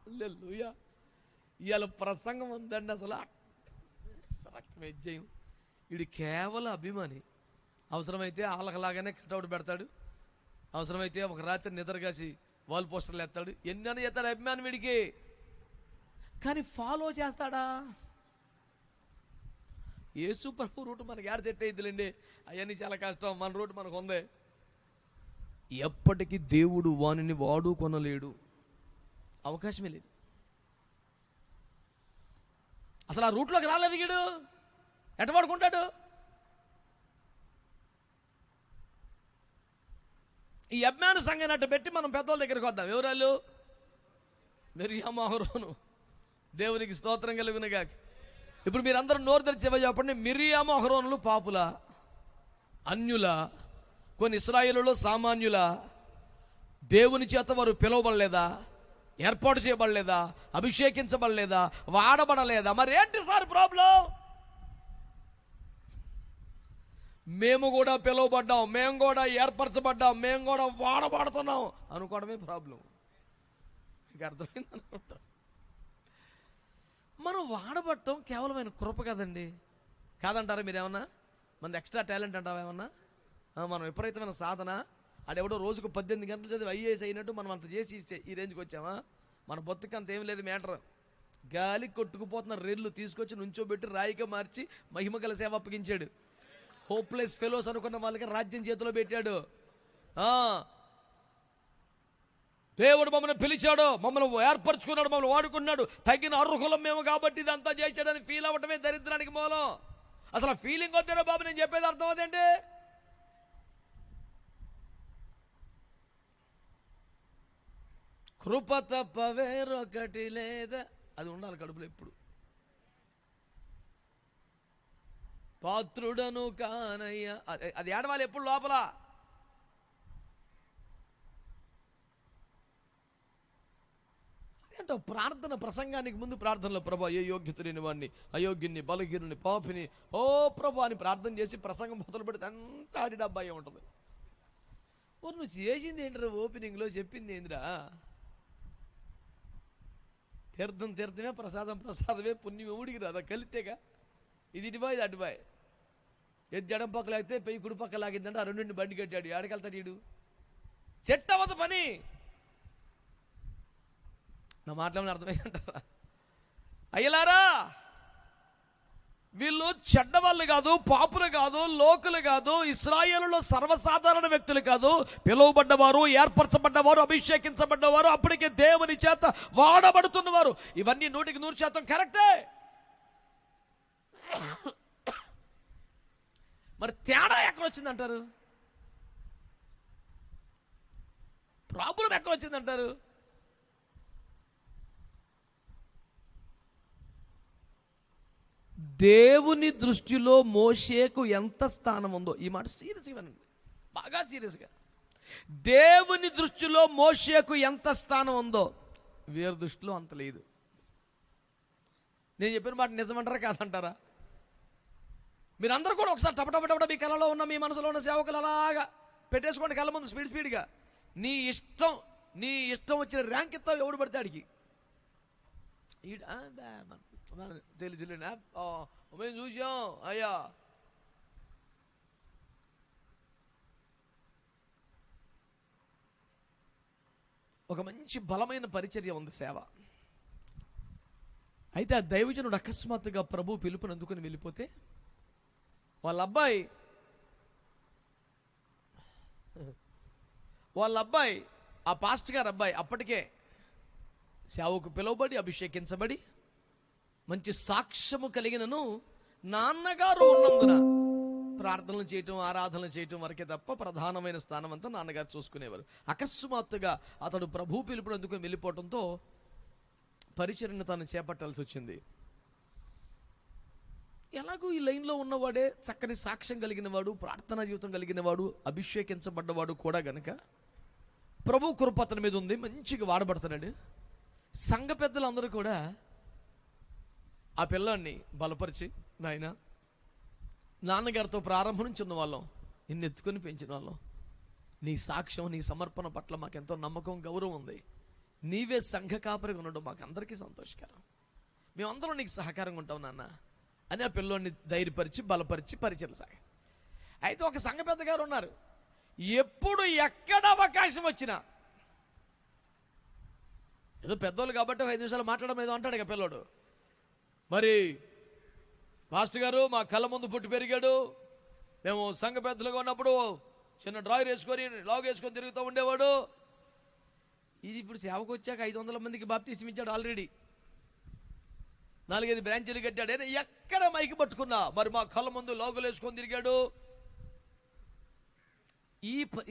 S3: హల్లెలూయా ఇవాళ ప్రసంగం ఉందండి. అసలు రక్తం వేసేయం. వీడు కేవలం అభిమాని. అవసరమైతే వాళ్ళలాగానే కటౌట్ పెడతాడు, అవసరమైతే ఒక రాత్రి నిద్రగాసి వాల్ పోస్టర్లు ఎత్తాడు, ఎన్నైనా చేస్తాడు అభిమాని వీడికి. కానీ ఫాలో చేస్తాడా? యేసు ప్రభు రూట్ మనకి యాడ్ సెట్ అయిద్దిలేండి, అవన్నీ చాలా కష్టం. మన రూట్ మనకు ఉంది. ఎప్పటికీ దేవుడు వానిని వాడుకొనలేడు, అవకాశమే లేదు. అసలు ఆ రూట్లోకి రాలేదు వీడు, ఎట వాడుకుంటాడు? ఈ అభిమాన సంఘాన్ని అట్ట పెట్టి మనం పెద్దవాళ్ళ దగ్గరికి వద్దాం. ఎవరాళ్ళు? మిర్యాము అహరోను. దేవునికి స్తోత్రం కలుగునుగాక. ఇప్పుడు మీరందరూ నోరు తెరిచేవో చెప్పండి, మిర్యాము అహరోనులు పాపుల, అన్యుల, కొన్ని ఇశ్రాయేలులో సామాన్యుల, దేవుని చేత వారు పిలువబడలేదా, ఏర్పాటు చేయబడలేదా, అభిషేకించబడలేదా, వాడబడలేదా? మరి ఏంటి సార్ ప్రాబ్లం? మేము కూడా పిలువబడ్డాం, మేము కూడా ఏర్పరచబడ్డాం, మేము కూడా వాడబడుతున్నాం అనుకోవడమే ప్రాబ్లం. మీకు అర్థమైంది అనుకుంటా. మనం వాడబడటం కేవలమైన కృప కదండి. కాదంటారా మీరేమన్నా? మన ఎక్స్ట్రా టాలెంట్ అంటావా ఏమన్నా? మనం విపరీతమైన సాధన, ఆడెవడో రోజుకు 18 గంటలు చదివి ఐఏఎస్ అయినట్టు మనం అంత చేసి ఈ రేంజ్కి వచ్చామా? మన బొత్తుకు అంత ఏం లేదు మ్యాటర్. గాలి కొట్టుకుపోతున్న రెల్లు తీసుకొచ్చి నుంచోబెట్టి రాయిగా మార్చి మహిమగల సేవ అప్పగించాడు. హోప్లెస్ ఫెలోస్ అనుకున్న వాళ్ళకి రాజ్యం చేతిలో పెట్టాడు. దేవుడు మమ్మల్ని పిలిచాడు, మమ్మల్ని ఏర్పరచుకున్నాడు, మమ్మల్ని వాడుకున్నాడు, తగిన అర్హులం మేము కాబట్టి ఇదంతా చేశాడని ఫీల్ అవ్వటమే దరిద్రానికి మూలం. అసలు ఆ ఫీలింగ్ వద్దేనా బాబు? నేను చెప్పేది అర్థం అవుతుందండి. కృప తప్ప వేరొకటి లేదా, అది ఉండాలి కడుపులో ఎప్పుడు. పాత్రుడను కానయ్యా, అది ఏడవాలి ఎప్పుడు లోపల. అదేంటో ప్రార్థన, ప్రసంగానికి ముందు ప్రార్థనలో ప్రభా ఏ యోగ్యత లేని వాడిని, అయోగ్యుని, బలహీనుని, పాపిని, ఓ ప్రభా అని ప్రార్థన చేసి ప్రసంగం మొదలు పెడితే అంతా ఆడి డబ్బాయి ఉంటుంది. నువ్వు చేసింది ఏంటిరా? ఓపెనింగ్లో చెప్పింది ఏందిరా? తీర్థం తీర్థమే, ప్రసాదం ప్రసాదమే, పుణ్యం ఊడికి రాదా? కలితేగా. ఇది ఇటుబాయి, ఇది అటుబాయి. ఎద్దు ఎడం పక్క లాగితే పెయ్యి కుడి పక్క లాగిందంటే ఆ రెండింటిని బండి కట్టాడు. ఆడకెళ్తాడు వీడు. సెట్ అవ్వదు పని. నా మాటలేమని అర్థమైందంటారా? అయ్యలారా, వీళ్ళు చెడ్డవాళ్ళు కాదు, పాపులు కాదు, లోకులు కాదు, ఇశ్రాయేలులో సర్వసాధారణ వ్యక్తులు కాదు, పిలువబడ్డవారు, ఏర్పరచబడ్డవారు, అభిషేకించబడ్డవారు, అప్పటికే దేవుని చేత వాడబడుతున్నవారు. ఇవన్నీ 100% కరెక్టే. మరి తేడా ఎక్కడ వచ్చిందంటారు? ప్రాబ్లం ఎక్కడ వచ్చిందంటారు? దేవుని దృష్టిలో మోషేకు ఎంత స్థానం ఉందో, ఈ మాట సీరియస్గా వినండి, బాగా సీరియస్గా. దేవుని దృష్టిలో మోషేకు ఎంత స్థానం ఉందో వీరి దృష్టిలో అంత లేదు. నేను చెప్పిన మాట నిజమంటారా కాదంటారా? మీరందరూ కూడా ఒకసారి టపటపటపట మీ కళలో ఉన్న, మీ మనసులో ఉన్న సేవకులు అలాగా పెట్టేసుకోండి కళ్ళ ముందు స్పీడ్గా. నీ ఇష్టం వచ్చిన ర్యాంక్ ఇస్తావు ఎవడు పడితే ఆడికి. తెలుసు మేము చూసాం అయ్యా. ఒక మంచి బలమైన పరిచర్య ఉంది, సేవ. అయితే ఆ దైవజనుడు అకస్మాత్తుగా ప్రభు పిలుపుని అందుకుని వెళ్ళిపోతే వాళ్ళ అబ్బాయి ఆ పాస్టర్ గారు అబ్బాయి అప్పటికే సేవకు పిలువబడి అభిషేకించబడి మంచి సాక్ష్యము కలిగినను నాన్నగారు ఉన్నందున ప్రార్థనలు చేయటం, ఆరాధనలు చేయటం వరకే తప్ప ప్రధానమైన స్థానం అంతా నాన్నగారు చూసుకునేవారు. అకస్మాత్తుగా అతడు ప్రభు పిలుపుని అందుకుని వెళ్ళిపోవడంతో పరిచర్యను తాను చేపట్టాల్సి వచ్చింది. ఎలాగూ ఈ లైన్లో ఉన్నవాడే చక్కని సాక్ష్యం కలిగిన వాడు, ప్రార్థనా జీవితం కలిగిన వాడు, అభిషేకించబడ్డవాడు కూడా గనక ప్రభు కృప అతని మీద ఉంది, మంచిగా వాడబడుతున్నాడు. సంఘ పెద్దలందరూ కూడా ఆ పిల్లాన్ని బలపరిచి, నాన్నగారితో ప్రారంభం నుంచి ఉన్న వాళ్ళం, నిన్ను ఎత్తుకొని పెంచిన వాళ్ళం, నీ సాక్ష్యం, నీ సమర్పణ పట్ల మాకెంతో నమ్మకం, గౌరవం ఉంది. నీవే సంఘ కాపరిగా ఉండడం మాకు అందరికీ సంతోషకరం. మేమందరం నీకు సహకారంగా ఉంటాం నాన్న అని ఆ పిల్లోడిని ధైర్యపరిచి బలపరిచి పరిచయం సాగి. అయితే ఒక సంఘ పెద్ద గారు ఉన్నారు, ఎప్పుడు ఎక్కడ అవకాశం వచ్చినా ఏదో పెద్దోళ్ళు కాబట్టి 5 నిమిషాలు మాట్లాడడం ఏదో అంటాడు ఇక పిల్లోడు. మరి పాస్టర్ గారు మా కళ్ళ ముందు పుట్టి పెరిగాడు, మేము సంఘ పెద్దలుగా ఉన్నప్పుడు చిన్న డ్రాయర్ వేసుకొని లాగ్ వేసుకొని తిరుగుతూ ఉండేవాడు. ఇది ఇప్పుడు సేవకు వచ్చాక 500 మందికి బాప్తీసం ఇచ్చాడు ఆల్రెడీ. 4-5 బ్రాంచీలు కట్టాడు. అయినా ఎక్కడ మైకి పట్టుకున్నా మరి మా కళ్ళ ముందు లోగులు వేసుకొని తిరిగాడు.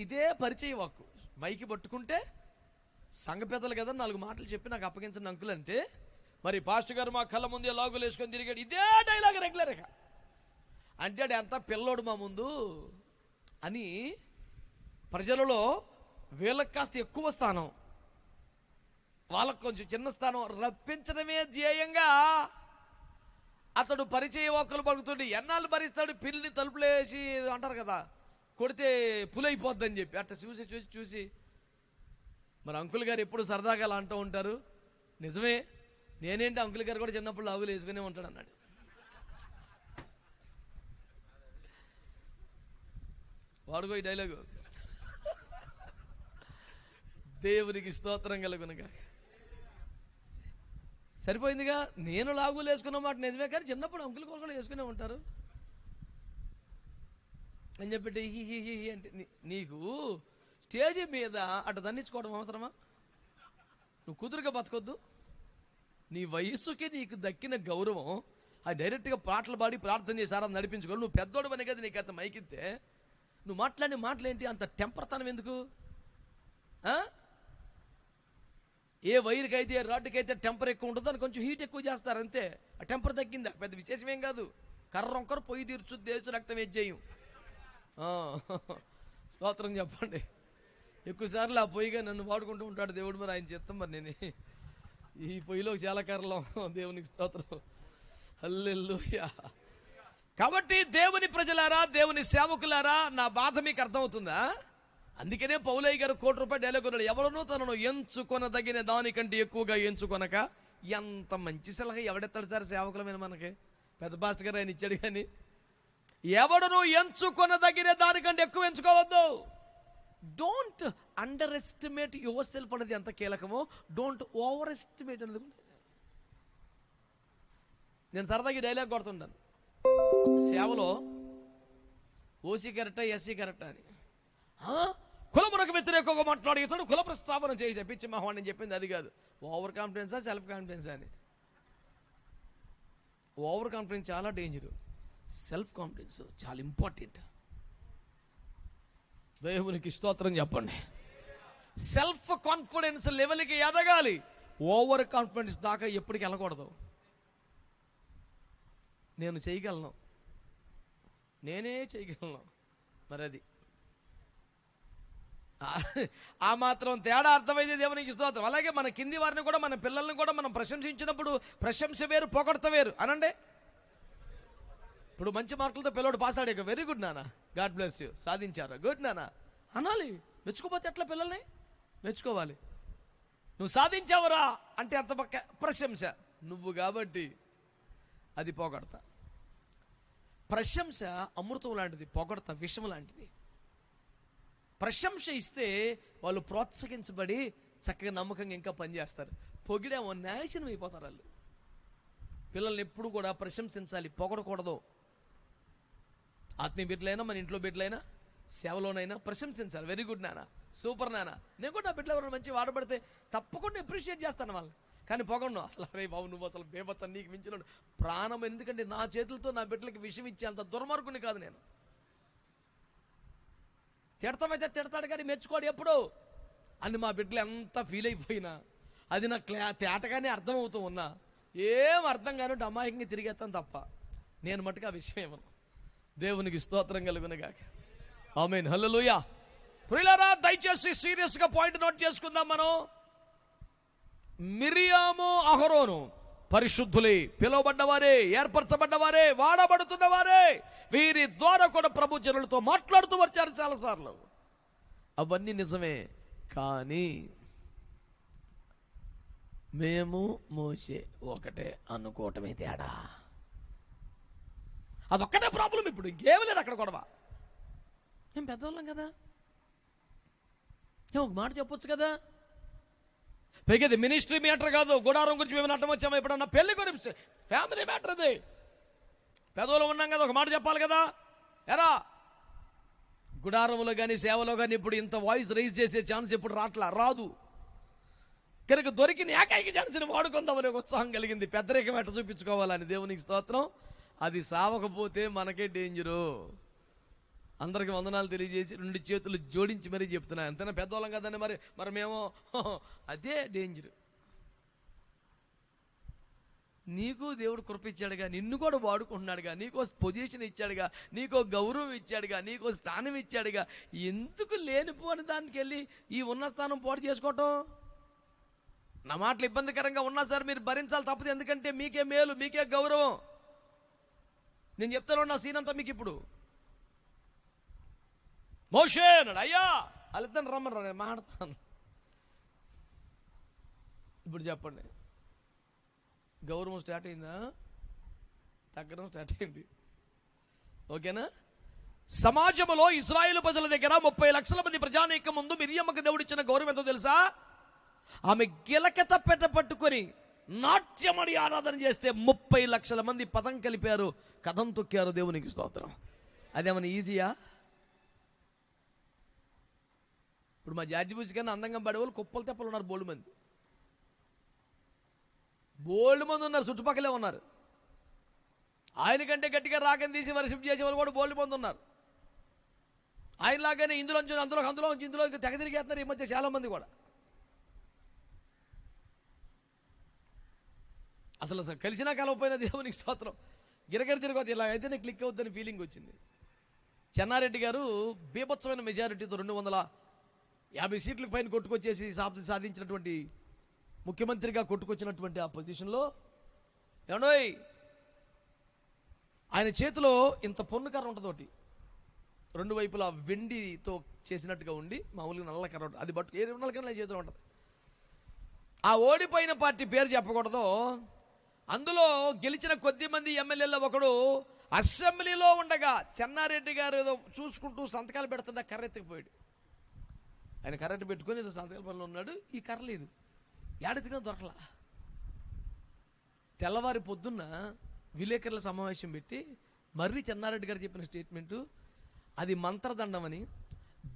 S3: ఇదే పరిచయ వాక్కు. మైకి పట్టుకుంటే సంఘ పెద్దలు కదా 4 మాటలు చెప్పి నాకు అప్పగించిన అంకులు అంటే, మరి పాస్టర్ గారు మా కళ్ళ ముందే లాగులు వేసుకొని తిరిగాడు. ఇదే డైలాగ్ రెగ్యులర్గా అంటే ఎంత పిల్లోడు మా ముందు అని ప్రజలలో వీళ్ళకి కాస్త ఎక్కువ స్థానం, వాళ్ళకు కొంచెం చిన్న స్థానం రప్పించడమే ధ్యేయంగా అతడు పరిచయ వాక్కులు పలుకుతుండే. ఎన్నాళ్ళు భరిస్తాడు? పిల్లిని తలుపులేసి అంటారు కదా, కొడితే పులైపోద్దని చెప్పి అట్లా చూసి చూసి చూసి మరి అంకుల్ గారు ఎప్పుడు సరదాగా అలా అంటూ ఉంటారు. నిజమే, నేనేంటి అంకుల్ గారు కూడా చిన్నప్పుడు లాగులు వేసుకునే ఉంటాడు అన్నాడు. వాడుకో ఈ డైలాగు. దేవునికి స్తోత్రం కలుగునుగా. సరిపోయిందిగా. నేను లాగులు వేసుకున్న మాట నిజమే, కానీ చిన్నప్పుడు అంకుల్ కూడా వేసుకునే ఉంటారు అని చెప్పి హీ అంటే నీకు స్టేజీ మీద అటు దండించుకోవడం అవసరమా? నువ్వు కుదురుగా బతకొద్దు. నీ వయస్సుకి నీకు దక్కిన గౌరవం అది డైరెక్ట్గా పాటలు పాడి ప్రార్థన చేశారా నడిపించుకోవాలి. నువ్వు పెద్దోడు అనే కదా నీకు అంత మైకిస్తే నువ్వు మాట్లాడిన మాటలేంటి? అంత టెంపర్తనం ఎందుకు? ఏ వైర్కి అయితే రాడ్డుకి అయితే టెంపర్ ఎక్కువ ఉంటుందో అని కొంచెం హీట్ ఎక్కువ చేస్తారు అంతే. ఆ టెంపర్ తగ్గిందా పెద్ద విశేషమేం కాదు. కర్ర ఒక్కరు పొయ్యి తీర్చు దేశ రక్తం వేజ్జేయం. స్తోత్రం చెప్పండి. ఎక్కువసార్లు ఆ పొయ్యిగా నన్ను వాడుకుంటూ ఉంటాడు దేవుడు. మరి ఆయన చిత్తం. మరి నేను ఈ పొయ్యిలో చాలా కర్రలం. దేవునికి స్తోత్రం. హల్లెలూయా. కాబట్టి దేవుని ప్రజలారా, దేవుని సేవకులారా, నా బాధ మీకు అర్థమవుతుందా? అందుకనే పౌలయ్య గారు ₹1 డైలాగ్ కొన్నాడు. ఎవడనూ తనను ఎంచుకొనదగిన దానికంటే ఎక్కువగా ఎంచుకొనక. ఎంత మంచి సలహా ఎవడెత్తాడు సార్ సేవకులమైన మనకి? పెద్ద పాస్టర్ గారు ఆయన ఇచ్చాడు. కానీ ఎవడను ఎంచుకొనదగిన దానికంటే ఎక్కువ ఎంచుకోవద్దు. Don't underestimate yourself అనేది ఎంత కీలకమో డోంట్ ఓవర్ ఎస్టిమేట్ అనేది. నేను సరదాగా డైలాగ్ కొడుతుంటాను సేవలో. ఓసీ కరెక్టా ఎస్సీ కరెక్టా అని. కులమునకు వ్యతిరేకంగా మాట్లాడుతాడు, కుల ప్రస్తావన చేయి తెప్పించి మహవాణి చెప్పింది అది కాదు. ఓవర్ కాన్ఫిడెన్సా సెల్ఫ్ కాన్ఫిడెన్సా అని. ఓవర్ కాన్ఫిడెన్స్ చాలా డేంజరు, సెల్ఫ్ కాన్ఫిడెన్స్ చాలా ఇంపార్టెంట్. దేవునికి స్తోత్రం చెప్పండి. సెల్ఫ్ కాన్ఫిడెన్స్ లెవెల్కి ఎదగాలి. ఓవర్ కాన్ఫిడెన్స్ దాకా ఎప్పటికి వెళ్ళకూడదు. నేను చేయగలను, నేనే చేయగలను, మరి అది ఆ మాత్రం తేడా అర్థమైంది. దేవునికి స్తోత్రం. అలాగే మన కింది వారిని కూడా, మన పిల్లల్ని కూడా మనం ప్రశంసించినప్పుడు ప్రశంస వేరు, పొగడత వేరు అనండి. ఇప్పుడు మంచి మార్కులతో పిల్లడు పాస్ ఆడాక వెరీ గుడ్ నాన్న, గాడ్ బ్లెస్ యూ, సాధించారు, గుడ్ నాన్న అనాలి. మెచ్చుకోపోతే ఎట్లా? పిల్లల్ని మెచ్చుకోవాలి. నువ్వు సాధించావురా అంటే అంత పక్క ప్రశంస. నువ్వు కాబట్టి అది పొగడత. ప్రశంస అమృతం లాంటిది, పొగడత విషం లాంటిది. ప్రశంస ఇస్తే వాళ్ళు ప్రోత్సహించబడి చక్కగా నమ్మకంగా ఇంకా పనిచేస్తారు. పొగిడేమో నాశనం అయిపోతారు వాళ్ళు. పిల్లల్ని ఎప్పుడు కూడా ప్రశంసించాలి, పొగడకూడదు. ఆత్మీయ బిడ్డలైనా, మన ఇంట్లో బిడ్డలైనా, సేవలోనైనా ప్రశంసించాలి. వెరీ గుడ్ నాన్న, సూపర్ నాన్న. నేను కూడా నా బిడ్డలు ఎవరైనా మంచి వాడబడితే తప్పకుండా అప్రిషియేట్ చేస్తాను వాళ్ళని. కానీ పొగడను అసలు. అరే బాబు నువ్వు అసలు బేబచ్చ, నీకు మించిన ప్రాణం. ఎందుకంటే నా చేతులతో నా బిడ్డలకి విషయం ఇచ్చే అంత దుర్మార్గుని కాదు నేను. తిడతామైతే తిడతాడు కానీ మెచ్చుకోడు ఎప్పుడు అని. మా బిడ్డలు ఎంత ఫీల్ అయిపోయినా అది నాకు తేటగానే అర్థమవుతూ ఉన్నా ఏం అర్థం కానివ్వండి అమాయకంగా తిరిగేస్తాను తప్ప నేను మటుకు ఆ విషయం ఏమను. దేవునికి స్తోత్రం కలుగునుగాక. ఆమేన్, హల్లెలూయా. ప్రియులారా, దయచేసి సీరియస్గా పాయింట్ నోట్ చేసుకుందాం మనం. మిరియాము, అహరోను పరిశుద్ధులే, పిలువబడ్డవారే, ఏర్పరచబడ్డవారే, వాడబడుతున్నవారే. వీరి ద్వారా కూడా ప్రభు జనులతో మాట్లాడుతూ వచ్చారు చాలాసార్లు. అవన్నీ నిజమే. కానీ మేము మోసే ఒకటే అనుకోవటమే తేడా. అదొక్కటే ప్రాబ్లం. ఇప్పుడు ఇంకేమీ లేదు అక్కడ గొడవ. మేము పెద్దవాళ్ళం కదా, ఒక మాట చెప్పొచ్చు కదా. పైకి మినిస్ట్రీ మ్యాటర్ కాదు, గుడారం గురించి మేము నట్టం వచ్చాము ఎప్పుడన్నా, పెళ్లి గురించి, ఫ్యామిలీ మ్యాటర్ అది. పెదవులు ఉన్నాం కదా, ఒక మాట చెప్పాలి కదా. ఎరా గుడారంలో కానీ సేవలో కానీ ఇప్పుడు ఇంత వాయిస్ రైజ్ చేసే ఛాన్స్ ఇప్పుడు రాదు కనుక దొరికిన ఏకైక ఛాన్స్ని వాడుకుందామని ఒక ఉత్సాహం కలిగింది. పెద్దరికం ఎట్ట చూపించుకోవాలని దేవునికి స్తోత్రం. అది సావకపోతే మనకే డేంజరు. అందరికి వందనాలు తెలియజేసి 2 చేతులు జోడించి మరీ చెప్తున్నా. అంతేనా, పెద్దవాళ్ళం కదండి, మరి మేము అదే డేంజరు. నీకు దేవుడు కృప ఇచ్చాడుగా, నిన్ను కూడా వాడుకుంటున్నాడుగా, నీకో పొజిషన్ ఇచ్చాడుగా, నీకో గౌరవం ఇచ్చాడుగా, నీకో స్థానం ఇచ్చాడుగా. ఎందుకు లేనిపోని దానికి వెళ్ళి ఈ ఉన్న స్థానం పోటు చేసుకోవటం? నా మాటలు ఇబ్బందికరంగా ఉన్నా సరే మీరు భరించాలి తప్పదు. ఎందుకంటే మీకే మేలు, మీకే గౌరవం. నేను చెప్తాను నా సీన్ అంతా మీకు. ఇప్పుడు మోషే అన్నాడు, అయ్యా వాళ్ళిద్దరిని రమ్మని నేను మాట్లాడతాను. ఇప్పుడు చెప్పండి, గౌరవం స్టార్ట్ అయిందా? తగ్గడం స్టార్ట్ అయింది. ఓకేనా? సమాజంలో ఇశ్రాయేలు ప్రజల దగ్గర 30 లక్షల మంది ప్రజానీకం ముందు మిరియమ్మకు దేవుడిచ్చిన గౌరవం ఎంతో తెలుసా? ఆమె గిలకత పట్టుకొని నాట్యమడి ఆరాధన చేస్తే 30 లక్షల మంది పదం కలిపారు, కథం తొక్కారు. దేవునికి స్తోత్రం. అదేమన్నా ఈజీయా? ఇప్పుడు మా జార్జి బుజ్ కన్నా అందంగా పడేవాళ్ళు కుప్పలు తెప్పలు ఉన్నారు. బోల్డ్ మంది ఉన్నారు, చుట్టుపక్కలే ఉన్నారు. ఆయన కంటే గట్టిగా రాగం తీసి వర్షిప్ చేసేవాళ్ళు కూడా బోల్డ్ మంది ఉన్నారు. ఆయనలాగానే అందులో తెగ తిరిగేస్తున్నారు ఈ మధ్య చాలా మంది కూడా. అసలు కలిసినా కలవపోయినా దేవునికి స్తోత్రం. గిరగిర తిరగదు. ఇలా అయితేనే క్లిక్ అవుద్దని ఫీలింగ్ వచ్చింది. చెన్నారెడ్డి గారు బీభత్సమైన మెజారిటీతో 250 సీట్లకు పైన కొట్టుకొచ్చేసి సాధించినటువంటి ముఖ్యమంత్రిగా కొట్టుకొచ్చినటువంటి ఆ పొజిషన్లో ఏమండోయ్, ఆయన చేతిలో ఇంత పొన్ను కర్ర ఉంటుంది ఒకటి, 2 వైపులా వెండితో చేసినట్టుగా ఉండి, మామూలుగా నల్ల కర్ర ఉంటుంది, అది బట్టు ఏ నల్ల కర్ర చేతిలో ఉంటుంది. ఆ ఓడిపోయిన పార్టీ పేరు చెప్పకూడదు. అందులో గెలిచిన కొద్ది మంది ఎమ్మెల్యేలో ఒకడు అసెంబ్లీలో ఉండగా చెన్నారెడ్డి గారు ఏదో చూసుకుంటూ సంతకాలు పెడుతుంటే కర్ర ఎత్తుకుపోయాడు. ఆయన కర్రెట్టు పెట్టుకొని ఏదో సంతకాల పనిలో ఉన్నాడు. ఈ కర్ర లేదు, ఏడెత్తుగా దొరకలా. తెల్లవారి పొద్దున్న విలేకరుల సమావేశం పెట్టి మర్రి చెన్నారెడ్డి గారు చెప్పిన స్టేట్మెంటు, అది మంత్రదండమని,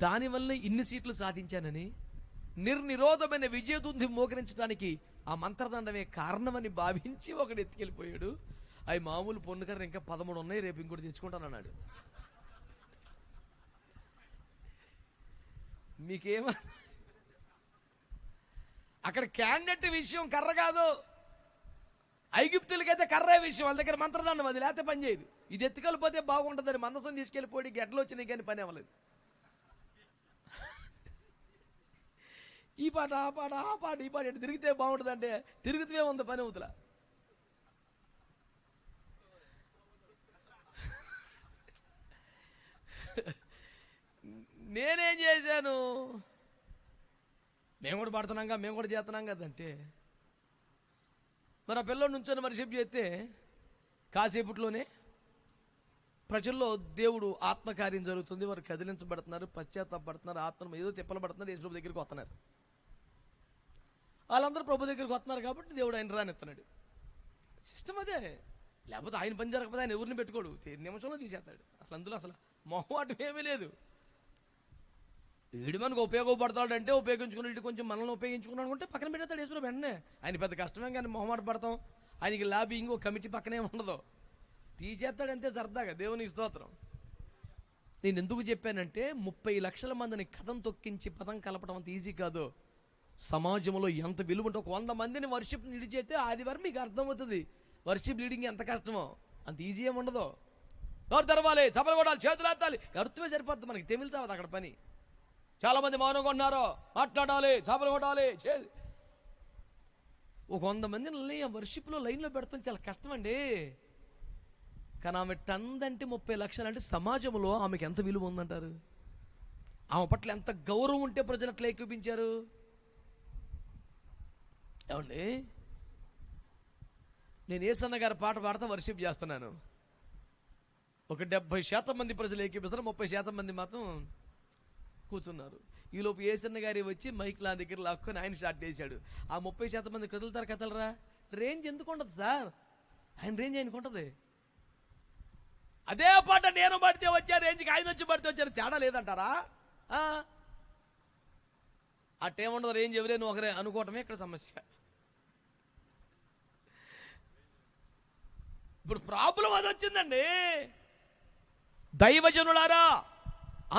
S3: దానివల్ల ఇన్ని సీట్లు సాధించానని, నిర్నిరోధమైన విజయదుంది మోకరించడానికి ఆ మంత్రదండమే కారణమని భావించి ఒకడు ఎత్తుకెళ్ళిపోయాడు. అవి మామూలు పొన్నుకర్ర ఇంకా 13 ఉన్నాయి, రేపు ఇంకోటి తెచ్చుకుంటానన్నాడు. మీకేమో అక్కడ క్యాండిడేట్ విషయం కర్ర కాదు, ఐగుప్తులకైతే కర్రే విషయం. వాళ్ళ దగ్గర మంత్రదండం, అది లేకపోతే పని చేయదు. ఇది ఎత్తుకెళ్ళిపోతే బాగుంటుందని మందసం తీసుకెళ్ళిపోయి గెడ్డలు వచ్చినాయి కానీ పని అవ్వలేదు. ఈ పాట ఆ పాట ఆ పాట ఈ పాట ఎటు తిరిగితే బాగుంటుంది అంటే తిరుగుతూనే ఉంది పని అవుతుల. నేనేం చేశాను, మేము కూడా పడుతున్నాం మేము కూడా చేస్తున్నాం కదంటే, మరి ఆ పిల్లల నుంచొని వర్షిప్ చేస్తే కాసేపట్లోనే ప్రజల్లో దేవుడు ఆత్మకార్యం జరుగుతుంది. వారు కదిలించబడుతున్నారు, పశ్చాత్తాపడుతున్నారు, ఆత్మ ఏదో తిప్పలబడుతున్నారు, యేసు ప్రభు దగ్గరికి వస్తున్నారు. వాళ్ళందరూ ప్రభు దగ్గరికి వస్తున్నారు కాబట్టి దేవుడు ఆయన రానిస్తున్నాడు. సిస్టమ్ అదే. లేకపోతే ఆయన పని జరగకపోతే ఆయన ఎవరిని పెట్టుకోడు, నిమిషంలో తీసేస్తాడు. అసలు మొహమాటం ఏమీ లేదు. వీడు మనకు ఉపయోగపడతాడు అంటే ఉపయోగించుకుని ఇటు కొంచెం మనల్ని ఉపయోగించుకున్నాడు అనుకుంటే పక్కన పెట్టేస్తాడు యేసు ప్రభు వెంటనే. ఆయన పెద్ద కష్టమే కానీ మొహమాట పడతాం. ఆయనకి లాబింగ్ ఒక కమిటీ పక్కనే ఉండదు, తీసేస్తాడు అంతే సరదాగా. దేవునికి స్తోత్రం. నేను ఎందుకు చెప్పానంటే 30 లక్షల మందిని కథం తొక్కించి పదం కలపడం అంత ఈజీ కాదు. సమాజంలో ఎంత విలువ ఉంటే 100 మందిని వర్షిప్ లీడ్ చేస్తే ఆదివారం మీకు అర్థమవుతుంది వర్షిప్ లీడింగ్ ఎంత కష్టమో. అంత ఈజీ ఏమి ఉండదు. ఎవరు తెరవాలి, చపలు కొడాలి, చేతులు ఎత్తాలి, అర్థమే సరిపోద్ది. మనకి తెమిళ చావదు అక్కడ పని. చాలామంది మౌనంగా ఉన్నారు, మాట్లాడాలి, చేపలు కొట్టాలి. ఒక 100 మందిని ఆ వర్షిప్లో లైన్లో పెడతాం చాలా కష్టం అండి. కానీ ఆమె టందంటే 30 లక్షలు అంటే సమాజంలో ఆమెకి ఎంత విలువ ఉందంటారు? ఆమె పట్ల ఎంత గౌరవం ఉంటే ప్రజలు అట్లా ఏకీపించారు. ఏమండి, నేను యేసన్న గారి పాట పాడుతూ వర్షిప్ చేస్తున్నాను. ఒక 70% మంది ప్రజలు ఏకీపిస్తారు, 30% మంది మాత్రం కూర్చున్నారు. ఈలోపు యేసన్న గారి వచ్చి మైక్ నా దగ్గర లాక్కొని ఆయన స్టార్ట్ చేశాడు. ఆ 30% మంది కదలరా? రేంజ్ ఎందుకు ఉండదు సార్? ఆయన రేంజ్ ఆయనకు ఉంటుంది. అదే పాట నేను పడితే వచ్చే రేంజ్కి ఆయన వచ్చి పడితే వచ్చారు, తేడా లేదంటారా? అట్టేముండదు, రేంజ్ ఎవరైనా ఒకరే అనుకోవటమే ఇక్కడ సమస్య. ఇప్పుడు ప్రాబ్లం అది వచ్చిందండి. దైవజనులారా,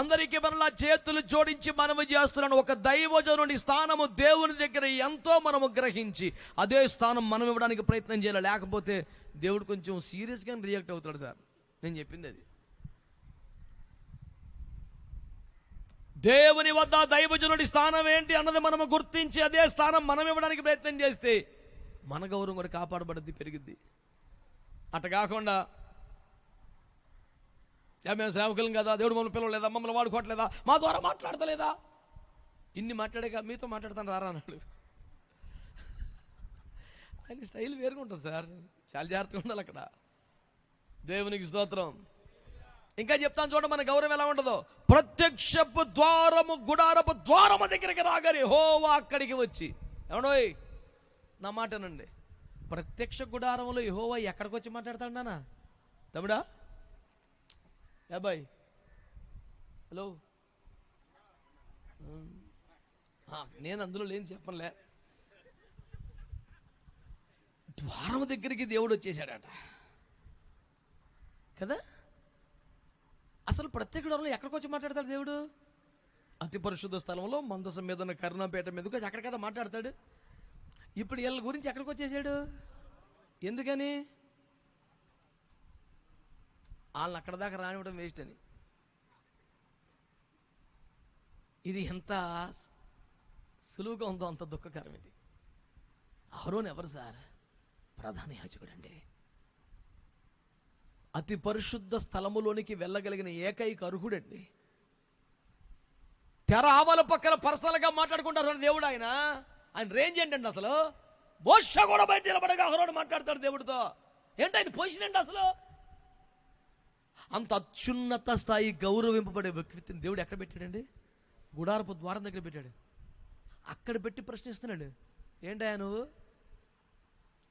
S3: అందరికీ మనలా చేతులు జోడించి మనము చేస్తున్నాను. ఒక దైవజనుడి స్థానము దేవుని దగ్గర ఎంతో మనము గ్రహించి అదే స్థానం మనం ఇవ్వడానికి ప్రయత్నం చేయాలి. లేకపోతే దేవుడు కొంచెం సీరియస్గా రియాక్ట్ అవుతాడు సార్. నేను చెప్పింది అది. దేవుని వద్ద దైవజనుడి స్థానం ఏంటి అన్నది మనము గుర్తించి అదే స్థానం మనం ఇవ్వడానికి ప్రయత్నం చేస్తే మన గౌరవం కూడా కాపాడబడుద్ది, పెరిగిద్ది. అట్ట కాకుండా మేము సేవకులం కదా, దేవుడు మమ్మల్ని పిలవలేదా, మమ్మల్ని వాడుకోవట్లేదా, మా ద్వారా మాట్లాడతలేదా, ఇన్ని మాట్లాడాక మీతో మాట్లాడతాను రారా అన్నాడు. ఆయన స్టైల్ వేరుగా ఉంటుంది సార్, చాలా జాగ్రత్తగా ఉండాలి అక్కడ. దేవునికి స్తోత్రం. ఇంకా చెప్తాను చూడండి మన గౌరవం ఎలా ఉంటుందో. ప్రత్యక్షపు ద్వారము, గుడారపు ద్వారము దగ్గరికి రాగానే యెహోవా అక్కడికి వచ్చి, ఏమండోయ్ నా మాటనండి, ప్రత్యక్ష గుడారంలో యెహోవా ఎక్కడికి వచ్చి మాట్లాడతాడు నాన్న? తమ్ముడా, అబ్బాయి, హలో, నేను అందులో లేని చెప్పనులే. ద్వారం దగ్గరికి దేవుడు వచ్చేసాడట కదా. అసలు ప్రత్యక్ష ద్వారంలో ఎక్కడికి వచ్చి మాట్లాడతాడు దేవుడు? అతి పరిశుద్ధ స్థలంలో మందసం మీద ఉన్న కరుణాపేట మీదకి వచ్చి అక్కడ కదా మాట్లాడతాడు. ఇప్పుడు వీళ్ళ గురించి ఎక్కడికి వచ్చేసాడు? ఎందుకని? వాళ్ళని అక్కడ దాకా రానివ్వడం వేస్ట్ అని. ఇది ఎంత సులువుగా ఉందో అంత దుఃఖకరం ఇది. అహరోను ఎవరు సార్? ప్రధాన యాజకుడు అండి. అతి పరిశుద్ధ స్థలములోనికి వెళ్ళగలిగిన ఏకైక అర్హుడండి. తెర ఆవల పక్కన పర్సనల్గా మాట్లాడుకుంటారు దేవుడు. ఆయన రేంజ్ ఏంటండి అసలు? మోషే కూడా బయట నిలబడగా అహరోను మాట్లాడతాడు దేవుడితో. ఏంటి ఆయన పొజిషన్ ఏంటి అసలు? అంత అత్యున్నత స్థాయి గౌరవింపబడే వ్యక్తిని దేవుడు ఎక్కడ పెట్టాడండి? గుడారపు ద్వారం దగ్గర పెట్టాడు. అక్కడ పెట్టి ప్రశ్నిస్తున్నాడు, ఏంటయ్యా నువ్వు,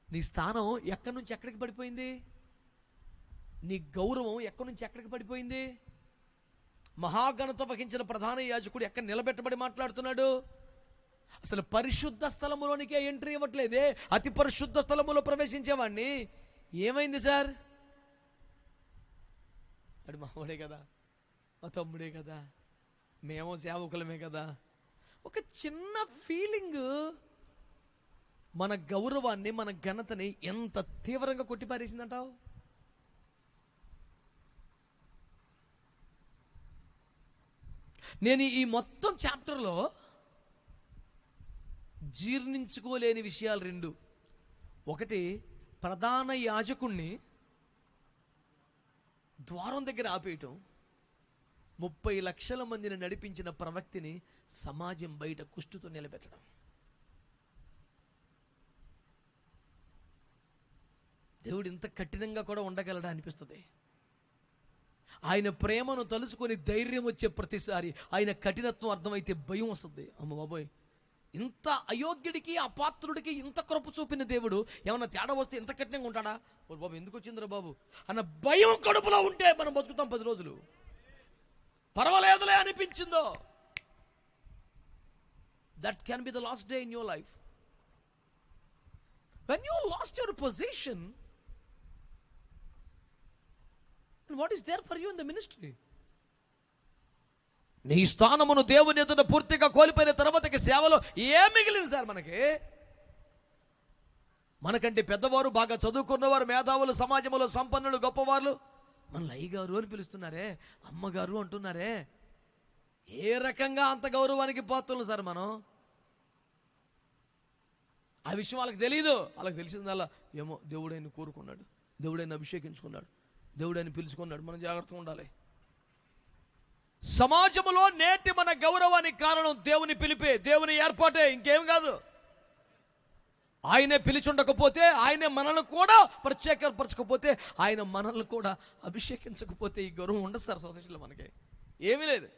S3: నీ స్థానం ఎక్కడి నుంచి ఎక్కడికి పడిపోయింది? నీ గౌరవం ఎక్కడి నుంచి ఎక్కడికి పడిపోయింది? మహాఘనత వహించిన ప్రధాన యాజకుడు ఎక్కడ నిలబెట్టబడి మాట్లాడుతున్నాడు? అసలు పరిశుద్ధ స్థలములోనికే ఎంట్రీ ఇవ్వట్లేదే. అతి పరిశుద్ధ స్థలములో ప్రవేశించేవాడిని ఏమైంది సార్? అడు మావాడే కదా, మా తమ్ముడే కదా, మేము సేవకులమే కదా. ఒక చిన్న ఫీలింగ్ మన గౌరవాన్ని, మన ఘనతని ఎంత తీవ్రంగా కొట్టిపారేసిందంటావు? నేను ఈ మొత్తం చాప్టర్లో జీర్ణించుకోలేని విషయాలు రెండు. ఒకటి, ప్రధాన యాజకుణ్ణి ద్వారం దగ్గర ఆపేయటం, 30 లక్షల మందిని నడిపించిన ప్రవక్తిని సమాజం బయట కుష్టుతో నిలబెట్టడం. దేవుడు ఇంత కఠినంగా కూడా ఉండగలడా అనిపిస్తుంది. ఆయన ప్రేమను తలుచుకొని ధైర్యం వచ్చే ప్రతిసారి ఆయన కఠినత్వం అర్థమైతే భయం వస్తుంది. అమ్మ బాబోయ్, ఇంత అయోగ్యుడికి, అపాత్రుడికి ఇంత కృప చూపిన దేవుడు ఏమన్నా తేడా వస్తే ఇంత కఠినంగా ఉంటాడా? ఓ బాబు ఎందుకు వచ్చిందిరా బాబు అన్న భయం కడుపులో ఉంటే మనం బతుకుతాం 10 రోజులు. పర్వాలేదులే అనిపించిందో, that can be the last day in your life. When you lost your position, what is there for you in the ministry? నీ స్థానమును దేవుని ఎదుట పూర్తిగా కోల్పోయిన తర్వాతకి సేవలో ఏం మిగిలింది సార్ మనకి? మనకంటే పెద్దవారు, బాగా చదువుకున్నవారు, మేధావులు, సమాజంలో సంపన్నులు, గొప్పవాళ్ళు మనల్ని అయ్యగారు అని పిలుస్తున్నారే, అమ్మగారు అంటున్నారే. ఏ రకంగా అంత గౌరవానికి పాత్రలు సార్ మనం? ఆ విషయం వాళ్ళకి తెలియదు. వాళ్ళకి తెలిసిందల్లా ఏమో దేవుడైన కోరుకున్నాడు, దేవుడైన అభిషేకించుకున్నాడు, దేవుడైన పిలుచుకున్నాడు, మనం జాగ్రత్తగా ఉండాలి. సమాజంలో నేటి మన గౌరవానికి కారణం దేవుని పిలిపే, దేవుని ఏర్పాటే, ఇంకేం కాదు. ఆయనే పిలిచుండకపోతే, ఆయనే మనల్ని కూడా ప్రత్యేకపరచకపోతే, ఆయన మనల్ని కూడా అభిషేకించకపోతే ఈ గౌరవం ఉండదు సార్ సొసైటీలో. మనకి ఏమీ లేదు.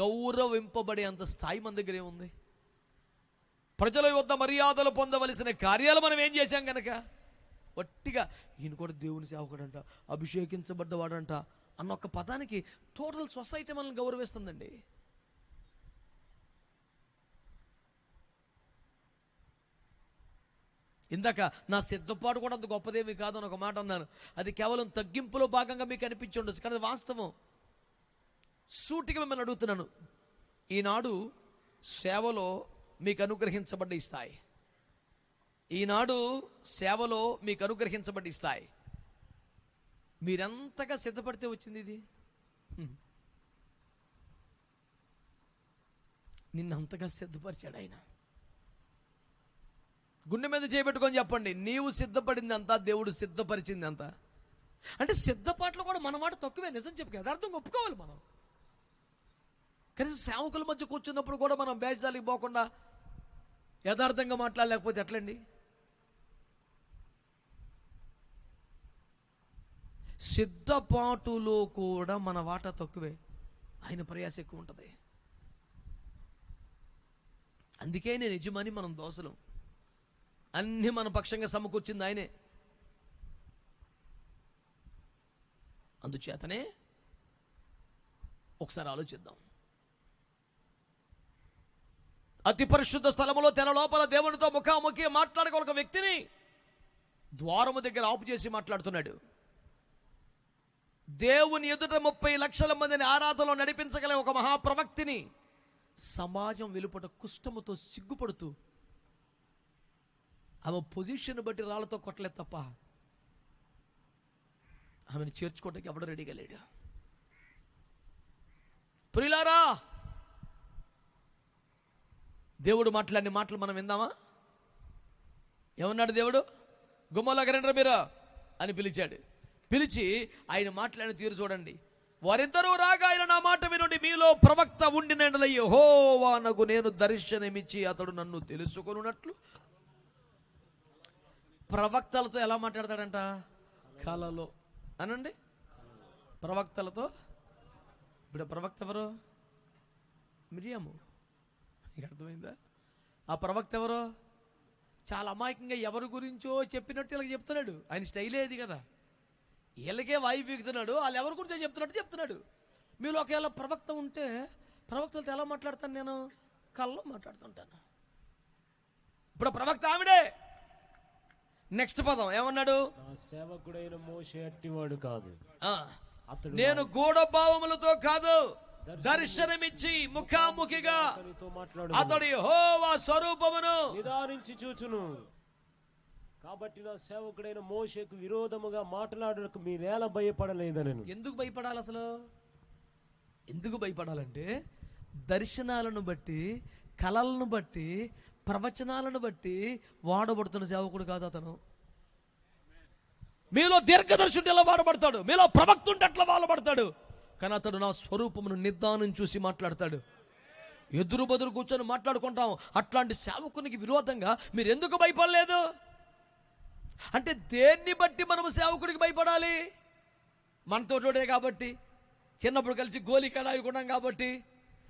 S3: గౌరవింపబడే అంత స్థాయి మన దగ్గర ఏముంది? ప్రజల వద్ద మర్యాదలు పొందవలసిన కార్యాలు మనం ఏం చేశాం కనుక వట్టిగా ఈయన కూడా దేవుని సేవకుడంట, అభిషేకించబడ్డవాడంట అన్న ఒక పదానికి టోటల్ సొసైటీ మనల్ని గౌరవిస్తుందండి. ఇందాక నా సిద్ధపాటు కూడా అంత గొప్పదేమి కాదు అని ఒక మాట అన్నాను. అది కేవలం తగ్గింపులో భాగంగా మీకు అనిపించి ఉండొచ్చు, కానీ వాస్తవం. సూటిగా మిమ్మల్ని అడుగుతున్నాను, ఈనాడు సేవలో మీకు అనుగ్రహించబడ్డ ఈ స్థాయి, ఈనాడు సేవలో మీకు అనుగ్రహించబడ్డ ఈ స్థాయి మీరెంతగా సిద్ధపడితే వచ్చింది ఇది? నిన్నంతగా సిద్ధపరిచాడు ఆయన. గుండె మీద చేయబెట్టుకొని చెప్పండి, నీవు సిద్ధపడింది అంతా, దేవుడు సిద్ధపరిచింది అంతా. అంటే సిద్ధపాట్లు కూడా మన మాట తక్కువే, నిజం చెప్పు, యథార్థంగా ఒప్పుకోవాలి మనం. కనీసం సేవకుల మధ్య కూర్చున్నప్పుడు కూడా మనం బేజాలికి పోకుండా యథార్థంగా మాట్లాడలేకపోతే ఎట్లండి? సిద్ధపాటులో కూడా మన వాటా తక్కువే, ఆయన ప్రయాస ఎక్కువ ఉంటుంది. అందుకే నేను యజమాని, మనం దోసలం. అన్నీ మన పక్షంగా సమకూర్చింది ఆయనే. అందుచేతనే ఒకసారి ఆలోచిద్దాం. అతి పరిశుద్ధ స్థలములో తెర లోపల దేవునితో ముఖాముఖి మాట్లాడగల ఒక వ్యక్తిని ద్వారము దగ్గర ఆపు చేసి మాట్లాడుతున్నాడు. దేవుని ఎదుట 30 లక్షల మందిని ఆరాధనలో నడిపించగల ఒక మహాప్రవక్తిని సమాజం వెలుపట కుష్టముతో సిగ్గుపడుతూ ఆమె పొజిషన్ బట్టి రాళ్లతో కొట్టలేదు తప్ప ఆమెను చేర్చుకోవడానికి ఎవడో రెడీగా లేడు. ప్రియులారా, దేవుడు మాట్లాడిన మాటలు మనం విందామా? ఏమన్నాడు దేవుడు? గుమ్మలోకి రండి మీరు అని పిలిచాడు. పిలిచి ఆయన మాట్లాడిన తీరు చూడండి. వారిద్దరూ రాగా ఆయన నా మాట వినండి, మీలో ప్రవక్త ఉండిన యెహోవానకు నేను దర్శనమిచ్చి అతడు నన్ను తెలుసుకొనున్నట్లు. ప్రవక్తలతో ఎలా మాట్లాడతాడంట? కలలో. అనండి, ప్రవక్తలతో. ఇప్పుడు ప్రవక్త ఎవరు? మిరియాము. మీకు అర్థమైందా? ఆ ప్రవక్త ఎవరో చాలా అమాయకంగా ఎవరి గురించో చెప్పినట్టు వీళ్ళకి చెప్తున్నాడు. ఆయన స్టైలే అది కదా. వీళ్ళకే వాయి పీకుతున్నాడు, వాళ్ళు ఎవరి గురించో చెప్తున్నట్టు చెప్తున్నాడు. మీలో ఒకవేళ ప్రవక్త ఉంటే ప్రవక్తలతో ఎలా మాట్లాడతాను? నేను కళ్ళలో మాట్లాడుతుంటాను. ఇప్పుడు ప్రవక్త ఆవిడే. నెక్స్ట్ పదం ఏమన్నాడు?
S2: సేవకుడైన మోషే అట్టివాడు కాదు,
S3: నేను గూఢభావములతో కాదు, దర్శనమిచ్చి ముఖాముఖిగా అతడి యెహోవా స్వరూపమును
S2: నిదానించి చూచును. కాబట్టి నా సేవకుడైన మోషేకు విరోధముగా మాట్లాడడానికి మీరేలా భయపడలేదని.
S3: ఎందుకు భయపడాలి అసలు? ఎందుకు భయపడాలంటే దర్శనాలను బట్టి, కలలను బట్టి, ప్రవచనాలను బట్టి వాడబడుతున్న సేవకుడు కాదు అతను. మీలో దీర్ఘదర్శుడు ఎలా వాడబడతాడు, మీలో ప్రవక్త ఉంటే అట్లా వాడబడతాడు. కానీ అతడు నా స్వరూపమును నిర్ధానం చూసి మాట్లాడతాడు. ఎదురు బదురు కూర్చొని మాట్లాడుకుంటాం. అట్లాంటి సేవకునికి విరోధంగా మీరు ఎందుకు భయపడలేదు? అంటే దేన్ని బట్టి మనము సేవకుడికి భయపడాలి? మనతోటే కాబట్టి, చిన్నప్పుడు కలిసి గోలికాడ ఆడుకున్నాం కాబట్టి,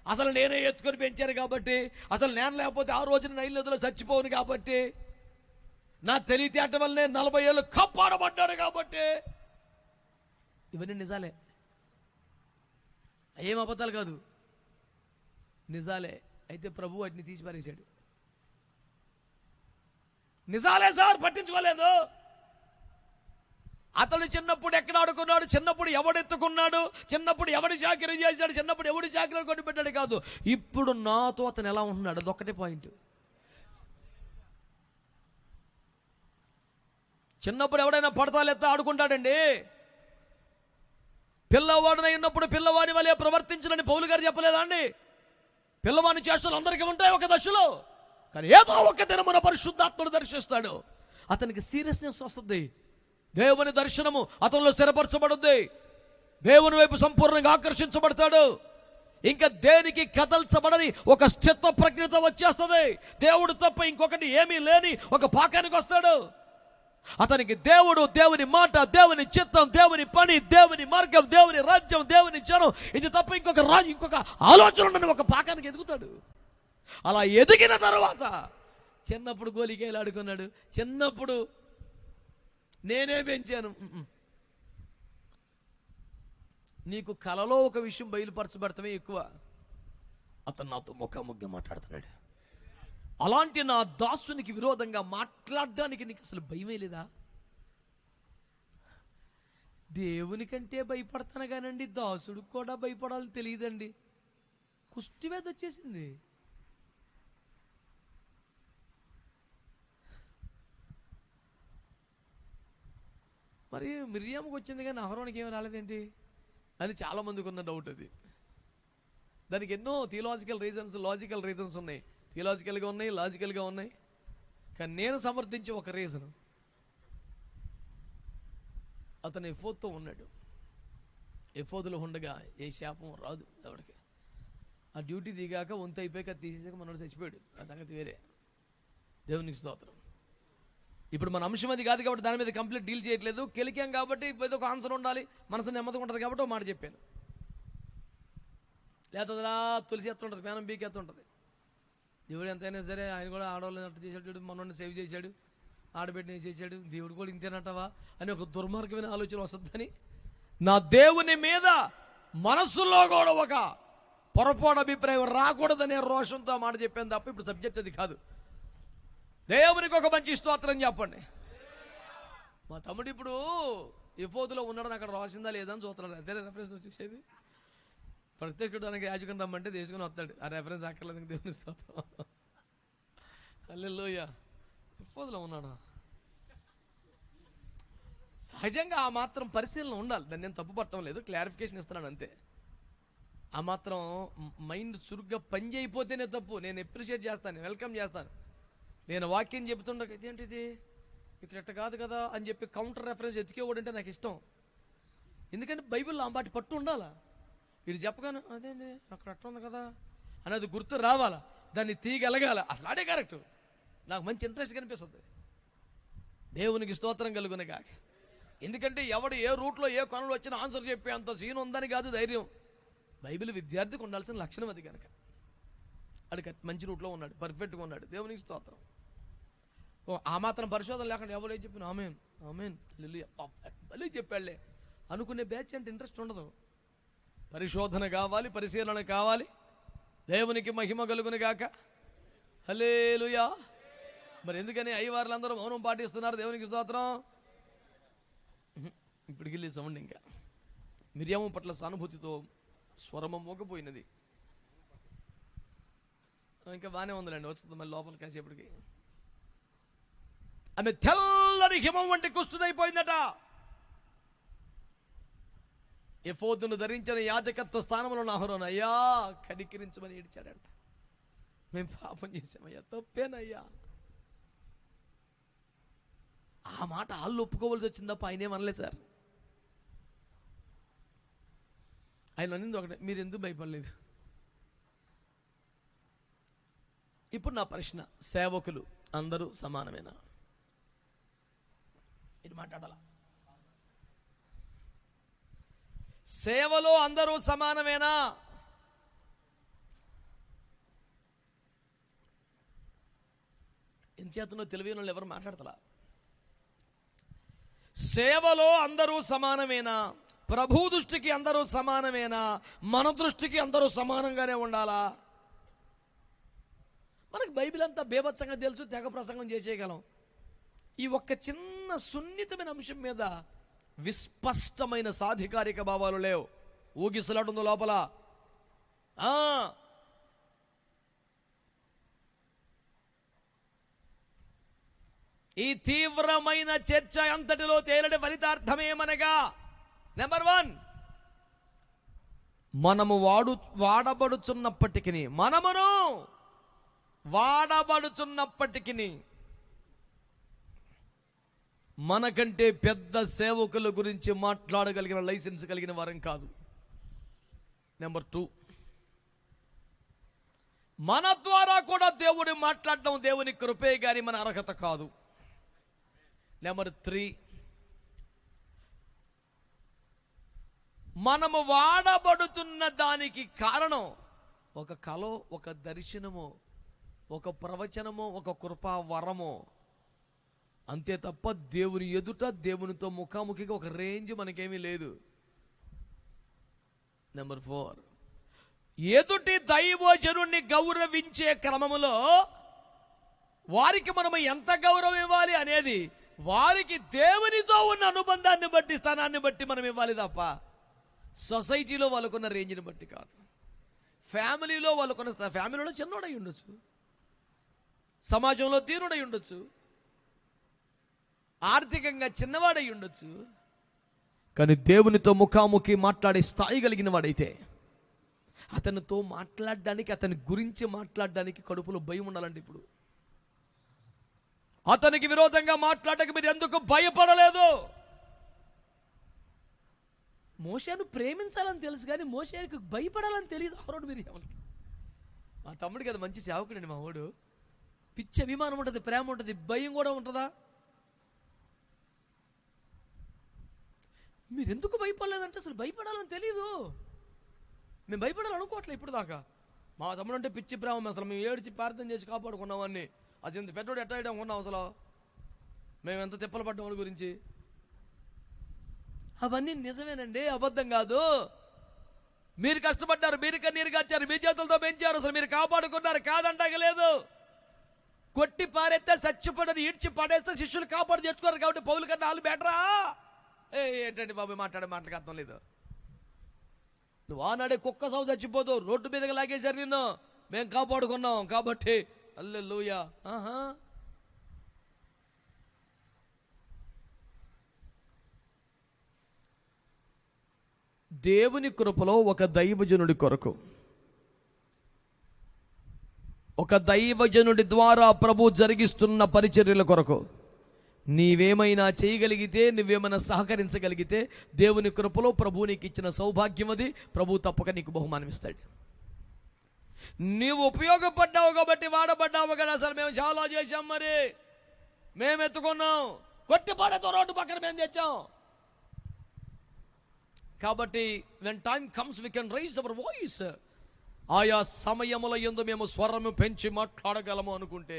S3: అసలు నేనే ఎత్తుకొని పెంచాను కాబట్టి, అసలు నేను లేకపోతే ఆ రోజున నైలు నదిలో చచ్చిపోను కాబట్టి, నా తెలివితేట వల్లనే 40 ఏళ్ళు కాపాడబడ్డాడు కాబట్టి. ఇవన్నీ నిజాలే, ఏం అబద్ధాలు కాదు, నిజాలే. అయితే ప్రభు వాటిని తీసి పారేశాడు. నిజాలే సార్, పట్టించుకోలేదు. అతడు చిన్నప్పుడు ఎక్కడ ఆడుకున్నాడు, చిన్నప్పుడు ఎవడెత్తుకున్నాడు, చిన్నప్పుడు ఎవడి చాకరీ చేశాడు, చిన్నప్పుడు ఎవడి చాకరీ కొట్టి పెట్టాడు కాదు, ఇప్పుడు నాతో అతను ఎలా ఉంటున్నాడు, అదొక్కటే పాయింట్. చిన్నప్పుడు ఎవడైనా పడతాలెత్తా ఆడుకుంటాడండి. పిల్లవాడినై ఉన్నప్పుడు పిల్లవాడి వలె ప్రవర్తించనని పౌలు గారు చెప్పలేదా అండి? పిల్లవాడిని చేష్టలు అందరికీ ఉంటాయి ఒక దశలో, కానీ ఏదో ఒక దినమున పరిశుద్ధాత్ముడు దర్శిస్తాడు. అతనికి సీరియస్నెస్ వస్తుంది. దేవుని దర్శనము అతనిలో స్థిరపరచబడుద్ది. దేవుని వైపు సంపూర్ణంగా ఆకర్షించబడతాడు. ఇంకా దేనికి కదల్చబడని ఒక స్థిత ప్రజ్ఞత వచ్చేస్తుంది. దేవుడు తప్ప ఇంకొకటి ఏమీ లేని ఒక పాకానికి వస్తాడు. అతనికి దేవుడు, దేవుని మాట, దేవుని చిత్తం, దేవుని పని, దేవుని మార్గం, దేవుని రాజ్యం, దేవుని జనం, ఇది తప్ప ఇంకొక ఆలోచన ఉండని ఒక పాకానికి ఎదుగుతాడు. అలా ఎదిగిన తర్వాత చిన్నప్పుడు గోలికాయలు ఆడుకున్నాడు, చిన్నప్పుడు నేనే పెంచాను. నీకు కలలో ఒక విషయం బయలుపరచబడటమే ఎక్కువ. అతను నాతో ముఖాముఖిగా మాట్లాడుతున్నాడు. అలాంటి నా దాసునికి విరోధంగా మాట్లాడడానికి నీకు అసలు భయమే లేదా? దేవునికంటే భయపడతాను కానండి దాసుడికి కూడా భయపడాలని తెలియదండి. కుష్టివేద వచ్చేసింది. మరి మిరియాముకు వచ్చింది కానీ అహరోనికి ఏమి రాలేదేంటి అని చాలామందికి ఉన్న డౌట్ అది. దానికి ఎన్నో థియలాజికల్ రీజన్స్, లాజికల్ రీజన్స్ ఉన్నాయి. థియలాజికల్గా ఉన్నాయి, లాజికల్గా ఉన్నాయి. కానీ నేను సమర్థించే ఒక రీజన్, అతను ఎఫోద్తో ఉన్నాడు. ఎఫోదులో ఉండగా ఏ శాపం రాదు ఎవరికి. ఆ డ్యూటీ దిగాక వంతు అయిపోయాక తీసేసాక మనోడు చచ్చిపోయాడు. ఆ సంగతి వేరే. దేవునికి స్తోత్రం. ఇప్పుడు మన అంశం అది కాదు కాబట్టి దాని మీద కంప్లీట్ డీల్ చేయట్లేదు. కెలికాం కాబట్టి ఏదో ఒక ఆన్సర్ ఉండాలి, మనసు నెమ్మదిగా ఉంటుంది కాబట్టి ఒక మాట చెప్పాను. లేకపోతే తులసి ఎత్తుంటుంది, పేనం బీకి ఎత్తుంటుంది. దేవుడు ఎంతైనా సరే ఆయన కూడా ఆడవాళ్ళని అట్లా చేశాడు, మనోడిని సేవ్ చేశాడు, ఆడబిడ్డని చేశాడు. దేవుడు కూడా ఇంతేనంటావా అని ఒక దుర్మార్గమైన ఆలోచన వస్తుందని నా దేవుని మీద మనస్సులో కూడా ఒక పొరపాటు అభిప్రాయం రాకూడదనే రోషంతో మాట చెప్పాను తప్ప ఇప్పుడు సబ్జెక్ట్ అది కాదు. దేవునికి ఒక మంచి స్తోత్రం చెప్పండి. మా తమ్ముడు ఇప్పుడు ఎఫోదులో ఉన్నాడని అక్కడ రాసిందా లేదా అని చూస్తున్నాడు. అదే రెఫరెన్స్ వచ్చేసేది. ప్రత్యక్షుడు తనకి యాజకుని రమ్మంటే తీసుకుని వస్తాడు. ఆ రెఫరెన్స్ అక్కర్లేదు. దేవుని స్తోత్రం. హల్లెలూయా. ఎఫోదులో ఉన్నాడా? సహజంగా ఆ మాత్రం పరిశీలన ఉండాలి. దాన్ని నేను తప్పు పట్టడం లేదు, క్లారిఫికేషన్ ఇస్తున్నాను అంతే. ఆ మాత్రం మైండ్ చురుగ్గా పని చేయకపోతేనే తప్పు. నేను అప్రిషియేట్ చేస్తాను, వెల్కమ్ చేస్తాను. నేను వాక్యం చెబుతుండగా ఇదేంటిది ఇట్లా కాదు కదా అని చెప్పి కౌంటర్ రెఫరెన్స్ ఎతికేవాడంటే నాకు ఇష్టం. ఎందుకంటే బైబిల్లో ఆ వాటి పట్టు ఉండాలా. వీడు చెప్పగానే అదేంటి అక్కడ అట్ట ఉంది కదా అనేది గుర్తు రావాలా, దాన్ని తీయగలగాల. అసలు అదే కరెక్ట్. నాకు మంచి ఇంట్రెస్ట్ కనిపిస్తుంది. దేవునికి స్తోత్రం కలుగును గాక. ఎందుకంటే ఎవడు ఏ రూట్లో ఏ కొనలు వచ్చినా ఆన్సర్ చెప్పే అంత సీన్ ఉందని కాదు ధైర్యం. బైబిల్ విద్యార్థికి ఉండాల్సిన లక్షణం అది కనుక అడిగి మంచి రూట్లో ఉన్నాడు, పర్ఫెక్ట్గా ఉన్నాడు. దేవునికి స్తోత్రం. ఆ మాత్రం పరిశోధన లేకుండా ఎవరు ఏం చెప్పిన ఆమెన్ ఆమెన్ మళ్ళీ చెప్పాళ్లే అనుకునే బ్యాచ్ అంటే ఇంట్రెస్ట్ ఉండదు. పరిశోధన కావాలి, పరిశీలన కావాలి. దేవునికి మహిమ కలుగును గాక. హల్లెలూయా. మరి ఎందుకని అయ్యవార్లందరూ మౌనం పాటిస్తున్నారు? దేవునికి స్తోత్రం. ఇప్పటికి వెళ్ళి సౌండ్ ఇంకా మిరియాము పట్ల సానుభూతితో స్వరము మోకపోయినది. ఇంకా బాగానే ఉందిలేండి, వస్తుంది మళ్ళీ లోపల కాసేపటికి. ఆమె తెల్లని హిమం వంటి కుష్ఠుదైపోయిందట. ఎఫోదును ధరించిన యాజకత్వ స్థానంలో ఉన్న అహరోను అయ్యా కనికరించమని ఏడ్చాడంట. మేము పాపం చేసామయ్యా, తప్పేనయ్యా. ఆ మాట వాళ్ళు ఒప్పుకోవాల్సి వచ్చింది తప్ప ఆయన ఏమనలేదు సార్. ఆయన అనింది ఒకటే, మీరు ఎందుకు భయపడలేదు? ఇప్పుడు నా ప్రశ్న, సేవకులు అందరూ సమానమేనా? ఇది మాట్లాడాలా? సేవలో అందరూ సమానమేనా? ఎంచేతనో తెలివైన వాళ్ళు ఎవరు మాట్లాడతలా. సేవలో అందరూ సమానమేనా? ప్రభు దృష్టికి అందరూ సమానమేనా? మన దృష్టికి అందరూ సమానంగానే ఉండాలా? మనకు బైబిల్ అంతా బేభత్సంగా తెలుసు, తెగ ప్రసంగం చేసేయగలం. ఈ ఒక్క చిన్న సున్నితమైన అంశం మీద విస్పష్టమైన సాధికారిక భావాలు లేవు. ఊగిసలాడుందో లోపల. ఈ తీవ్రమైన చర్చ అంతటిలో తేలడి ఫలితార్థమేమనగా, నెంబర్ 1, మనము వాడబడుచున్నప్పటికీ మనకంటే పెద్ద సేవకుల గురించి మాట్లాడగలిగిన లైసెన్స్ కలిగిన వారం కాదు. నెంబర్ 2, మన ద్వారా కూడా దేవుడు మాట్లాడడం దేవుని కృపే గాని మన అర్హత కాదు. నెంబర్ 3, మనము వాడబడుతున్న దానికి కారణం ఒక కలో, ఒక దర్శనమో, ఒక ప్రవచనమో, ఒక కృపా వరమో అంతే తప్ప దేవుని ఎదుట దేవునితో ముఖాముఖిగా ఒక రేంజ్ మనకేమీ లేదు. నెంబర్ 4, ఎదుటి దైవజనుణ్ణి గౌరవించే క్రమములో వారికి మనం ఎంత గౌరవం ఇవ్వాలి అనేది వారికి దేవునితో ఉన్న అనుబంధాన్ని బట్టి, స్థానాన్ని బట్టి మనం ఇవ్వాలి తప్ప సొసైటీలో వాళ్ళకున్న రేంజ్ని బట్టి కాదు. ఫ్యామిలీలో వాళ్ళకున్న, ఫ్యామిలీలో చిన్నోడై ఉండొచ్చు, సమాజంలో దీనుడై ఉండొచ్చు, ఆర్థికంగా చిన్నవాడై ఉండొచ్చు, కానీ దేవునితో ముఖాముఖి మాట్లాడే స్థాయి కలిగిన వాడైతే అతనితో మాట్లాడడానికి, అతని గురించి మాట్లాడడానికి కడుపులో భయం ఉండాలండి. ఇప్పుడు అతనికి విరోధంగా మాట్లాడడానికి మీరు ఎందుకు భయపడలేదు? మోషేను ప్రేమించాలని తెలుసు కానీ మోషేకి భయపడాలని తెలియదు. ఆరోడు మీరు ఎవరికి? మా తమ్ముడికి అది మంచి సేవకుడండి. మా వాడు పిచ్చి అభిమానం ఉంటుంది, ప్రేమ ఉంటుంది, భయం కూడా ఉంటుందా? మీరు ఎందుకు భయపడలేదంటే అసలు భయపడాలని తెలీదు. మేము భయపడాలనుకోవట్లే ఇప్పుడు దాకా. మా తమ్ముడు అంటే పిచ్చి ప్రేమ. అసలు మేము ఏడ్చి ప్రార్థన చేసి కాపాడుకున్నామని. అసలు ఇంత పెద్దోడు ఎట్లా ఉన్నాం అసలు? మేము ఎంత తిప్పలు పడ్డాం వాడి గురించి. అవన్నీ నిజమేనండి, అబద్ధం కాదు. మీరు కష్టపడ్డారు, మీరు కన్నీరు గార్చారు, మీ చేతులతో పెంచారు, అసలు మీరు కాపాడుకున్నారు, కాదంటగలేదు. కొట్టి పారేస్తే, చచ్చిపడని ఈడ్చి పడేస్తే శిష్యులు కాపాడు తెచ్చుకోరు. కాబట్టి పౌలు కన్నా వాళ్ళు బెటరా? ఏంటండి బాబు మాటలకు అర్థం లేదు. నువ్వు ఆనాడే కుక్క సాగు చచ్చిపోతావు, రోడ్డు మీదకి లాగేశారు నిన్ను, మేము కాపాడుకున్నాం కాబట్టి హల్లెలూయా. దేవుని కృపలో ఒక దైవజనుడి కొరకు, ఒక దైవజనుడి ద్వారా ప్రభు జరిగిస్తున్న పరిచర్యల కొరకు నీవేమైనా చేయగలిగితే, నువ్వేమైనా సహకరించగలిగితే దేవుని కృపలో ప్రభు నీకు ఇచ్చిన సౌభాగ్యం అది. ప్రభు తప్పక నీకు బహుమానం ఇస్తాడు. నీవు ఉపయోగపడ్డావు కాబట్టి, వాడబడ్డావు కదా. అసలు మేము చాలా చేశాం, మరి మేము ఎత్తుకున్నాం, కొట్టి పాడేతో రోడ్డు పక్కన మేము తెచ్చాం. కాబట్టి when time comes we can raise our voice. ఆయా సమయముల యందు మేము స్వరము పెంచి మాట్లాడగలము అనుకుంటే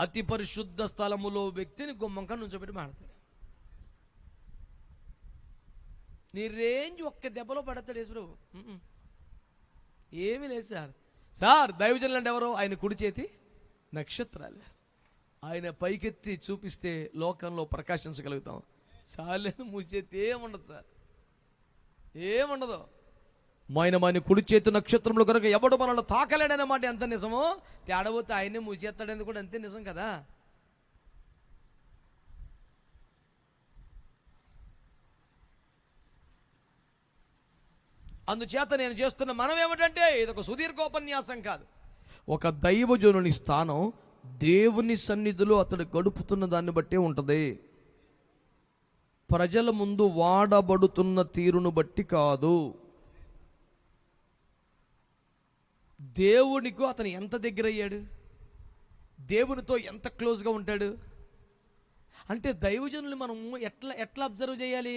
S3: అతి పరిశుద్ధ స్థలములో వ్యక్తిని గుమ్మంకా నుంచోబెట్టి మాట్లాడతాడు. నీ రేంజ్ ఒక్క దెబ్బలో పడతాడు యేసుప్రభు. ఏమీ లేదు సార్ దైవజనులు అంటే ఎవరు? ఆయన కుడి చేతి నక్షత్రాలు. ఆయన పైకెత్తి చూపిస్తే లోకంలో ప్రకాశించగలుగుతాం. చాలేని మూసేతి ఏముండదు సార్, ఏముండదు. ఆయన కుడి చేతి నక్షత్రముల కొరకు ఎవడు మనల్ని తాకలేడనే మాట ఎంత నిజమో, తేడబోతే ఆయనే మూసేస్తాడని కూడా అంతే నిజం కదా. అందుచేత నేను చేస్తున్న మనం ఏమిటంటే, ఇది ఒక సుదీర్ఘోపన్యాసం కాదు. ఒక దైవజనుని స్థానం దేవుని సన్నిధిలో అతడు గడుపుతున్న దాన్ని బట్టే ఉంటుంది. ప్రజల ముందు వాడబడుతున్న తీరును బట్టి కాదు. దేవునికు అతను ఎంత దగ్గర అయ్యాడు, దేవునితో ఎంత క్లోజ్గా ఉంటాడు అంటే, దైవజనులు మనము ఎట్లా అబ్జర్వ్ చేయాలి?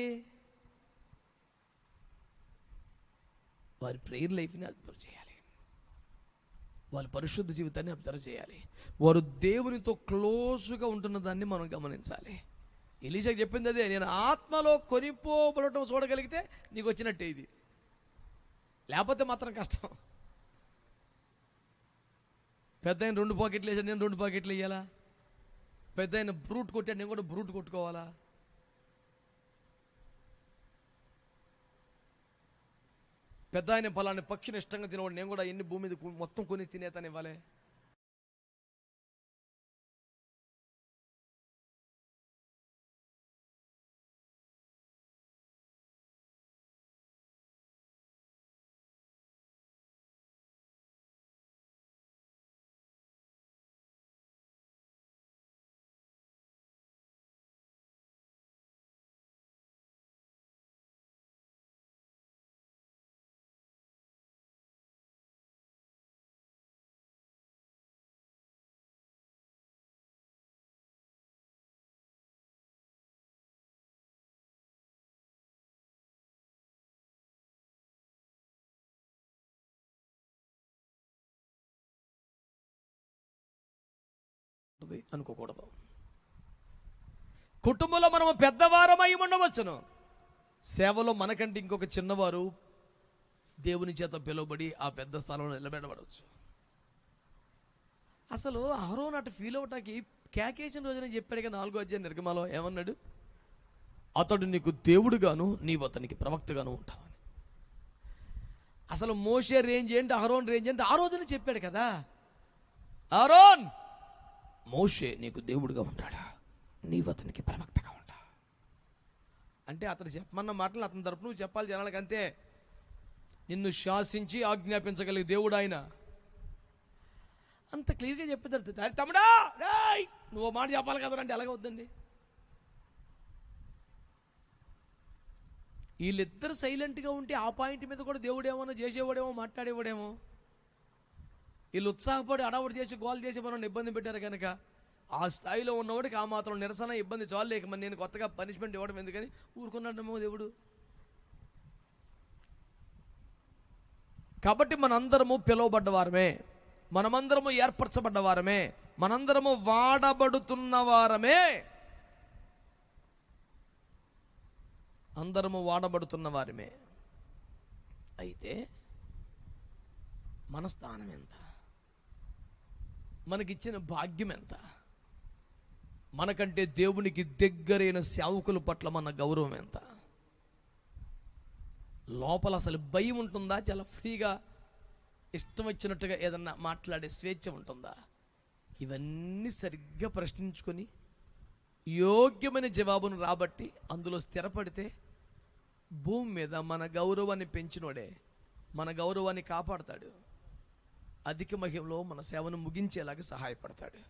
S3: వారి ప్రేయర్ లైఫ్ని అబ్జర్వ్ చేయాలి, వాళ్ళ పరిశుద్ధ జీవితాన్ని అబ్జర్వ్ చేయాలి, వారు దేవునితో క్లోజ్గా ఉంటున్న దాన్ని మనం గమనించాలి. ఎలీషాకి చెప్పింది అదే, నేను ఆత్మలో కొనిపోబడటం చూడగలిగితే నీకు వచ్చినట్టే ఇది, లేకపోతే మాత్రం కష్టం. పెద్ద ఆయన 2 పాకెట్లు వేసాడు, నేను 2 పాకెట్లు వేయాలా? పెద్ద ఆయన బ్రూట్ కొట్టాడు, నేను కూడా బ్రూట్ కొట్టుకోవాలా? పెద్ద ఆయన ఫలాన్ని పక్షిని ఇష్టంగా తినవాడు, నేను కూడా ఎన్ని భూమి మీద మొత్తం కొని తినేతాను ఇవ్వాలి? అనుకోకూడదు. కుటుంబంలో మనము పెద్దవారమై ఉండవచ్చును, సేవలో మనకంటే ఇంకొక చిన్నవారు దేవుని చేత పిలువబడి ఆ పెద్ద స్థానంలో నిలబెట్టబడవచ్చు. అసలు అహరోను అటు ఫీల్ అవటానికి కేకేసిన రోజున చెప్పాడుగా 4వ అధ్యాయం నిర్గమలో ఏమన్నాడు? అతడు నీకు దేవుడుగాను నీవు అతనికి ప్రవక్తగాను ఉంటావని. అసలు మోషే రేంజ్ ఏంటి, అహరోన్ రేంజ్ ఏంటి ఆ రోజున చెప్పాడు కదా. అహరోన్, మోషే నీకు దేవుడుగా ఉంటాడా, నీవు అతనికి ప్రవక్తగా ఉంటా అంటే అతను చెప్పమన్న మాటలు అతని తరపు నువ్వు చెప్పాలి జనాలకు, అంతే. నిన్ను శాసించి ఆజ్ఞాపించగలిగే దేవుడు ఆయన. అంత క్లియర్గా చెప్పేదారు. తమ్ముడా నువ్వు మాట చెప్పాలి కదా అంటే ఎలాగవుద్దండి? వీళ్ళిద్దరు సైలెంట్గా ఉంటే ఆ పాయింట్ మీద కూడా దేవుడేమో చేసేవాడేమో మాట్లాడేవాడేమో. వీళ్ళు ఉత్సాహపడి అడవుడు చేసి గోల్ చేసి మనం ఇబ్బంది పెట్టారు కనుక ఆ స్థాయిలో ఉన్నవాడికి ఆ మాత్రం నిరసన ఇబ్బంది చాలు. లేక మరి నేను కొత్తగా పనిష్మెంట్ ఇవ్వడం ఎందుకని ఊరుకున్నాడేమో దేవుడు. కాబట్టి మనందరము పిలువబడ్డవారమే, మనమందరము ఏర్పరచబడ్డవారమే, మనందరము వాడబడుతున్న వారమే. అందరము వాడబడుతున్న వారమే. అయితే మన స్థానం ఎంత, మనకిచ్చిన భాగ్యం ఎంత, మనకంటే దేవునికి దగ్గరైన సేవకుల పట్ల మన గౌరవం ఎంత, లోపల అసలు భయం ఉంటుందా, చాలా ఫ్రీగా ఇష్టం వచ్చినట్టుగా ఏదన్నా మాట్లాడే స్వేచ్ఛ ఉంటుందా? ఇవన్నీ సరిగ్గా ప్రశ్నించుకొని యోగ్యమైన జవాబును రాబట్టి అందులో స్థిరపడితే భూమి మీద మన గౌరవాన్ని పెంచినోడే మన గౌరవాన్ని కాపాడతాడు, అధిక మహిమలో మన సేవను ముగించేలాగా సహాయపడతాడు.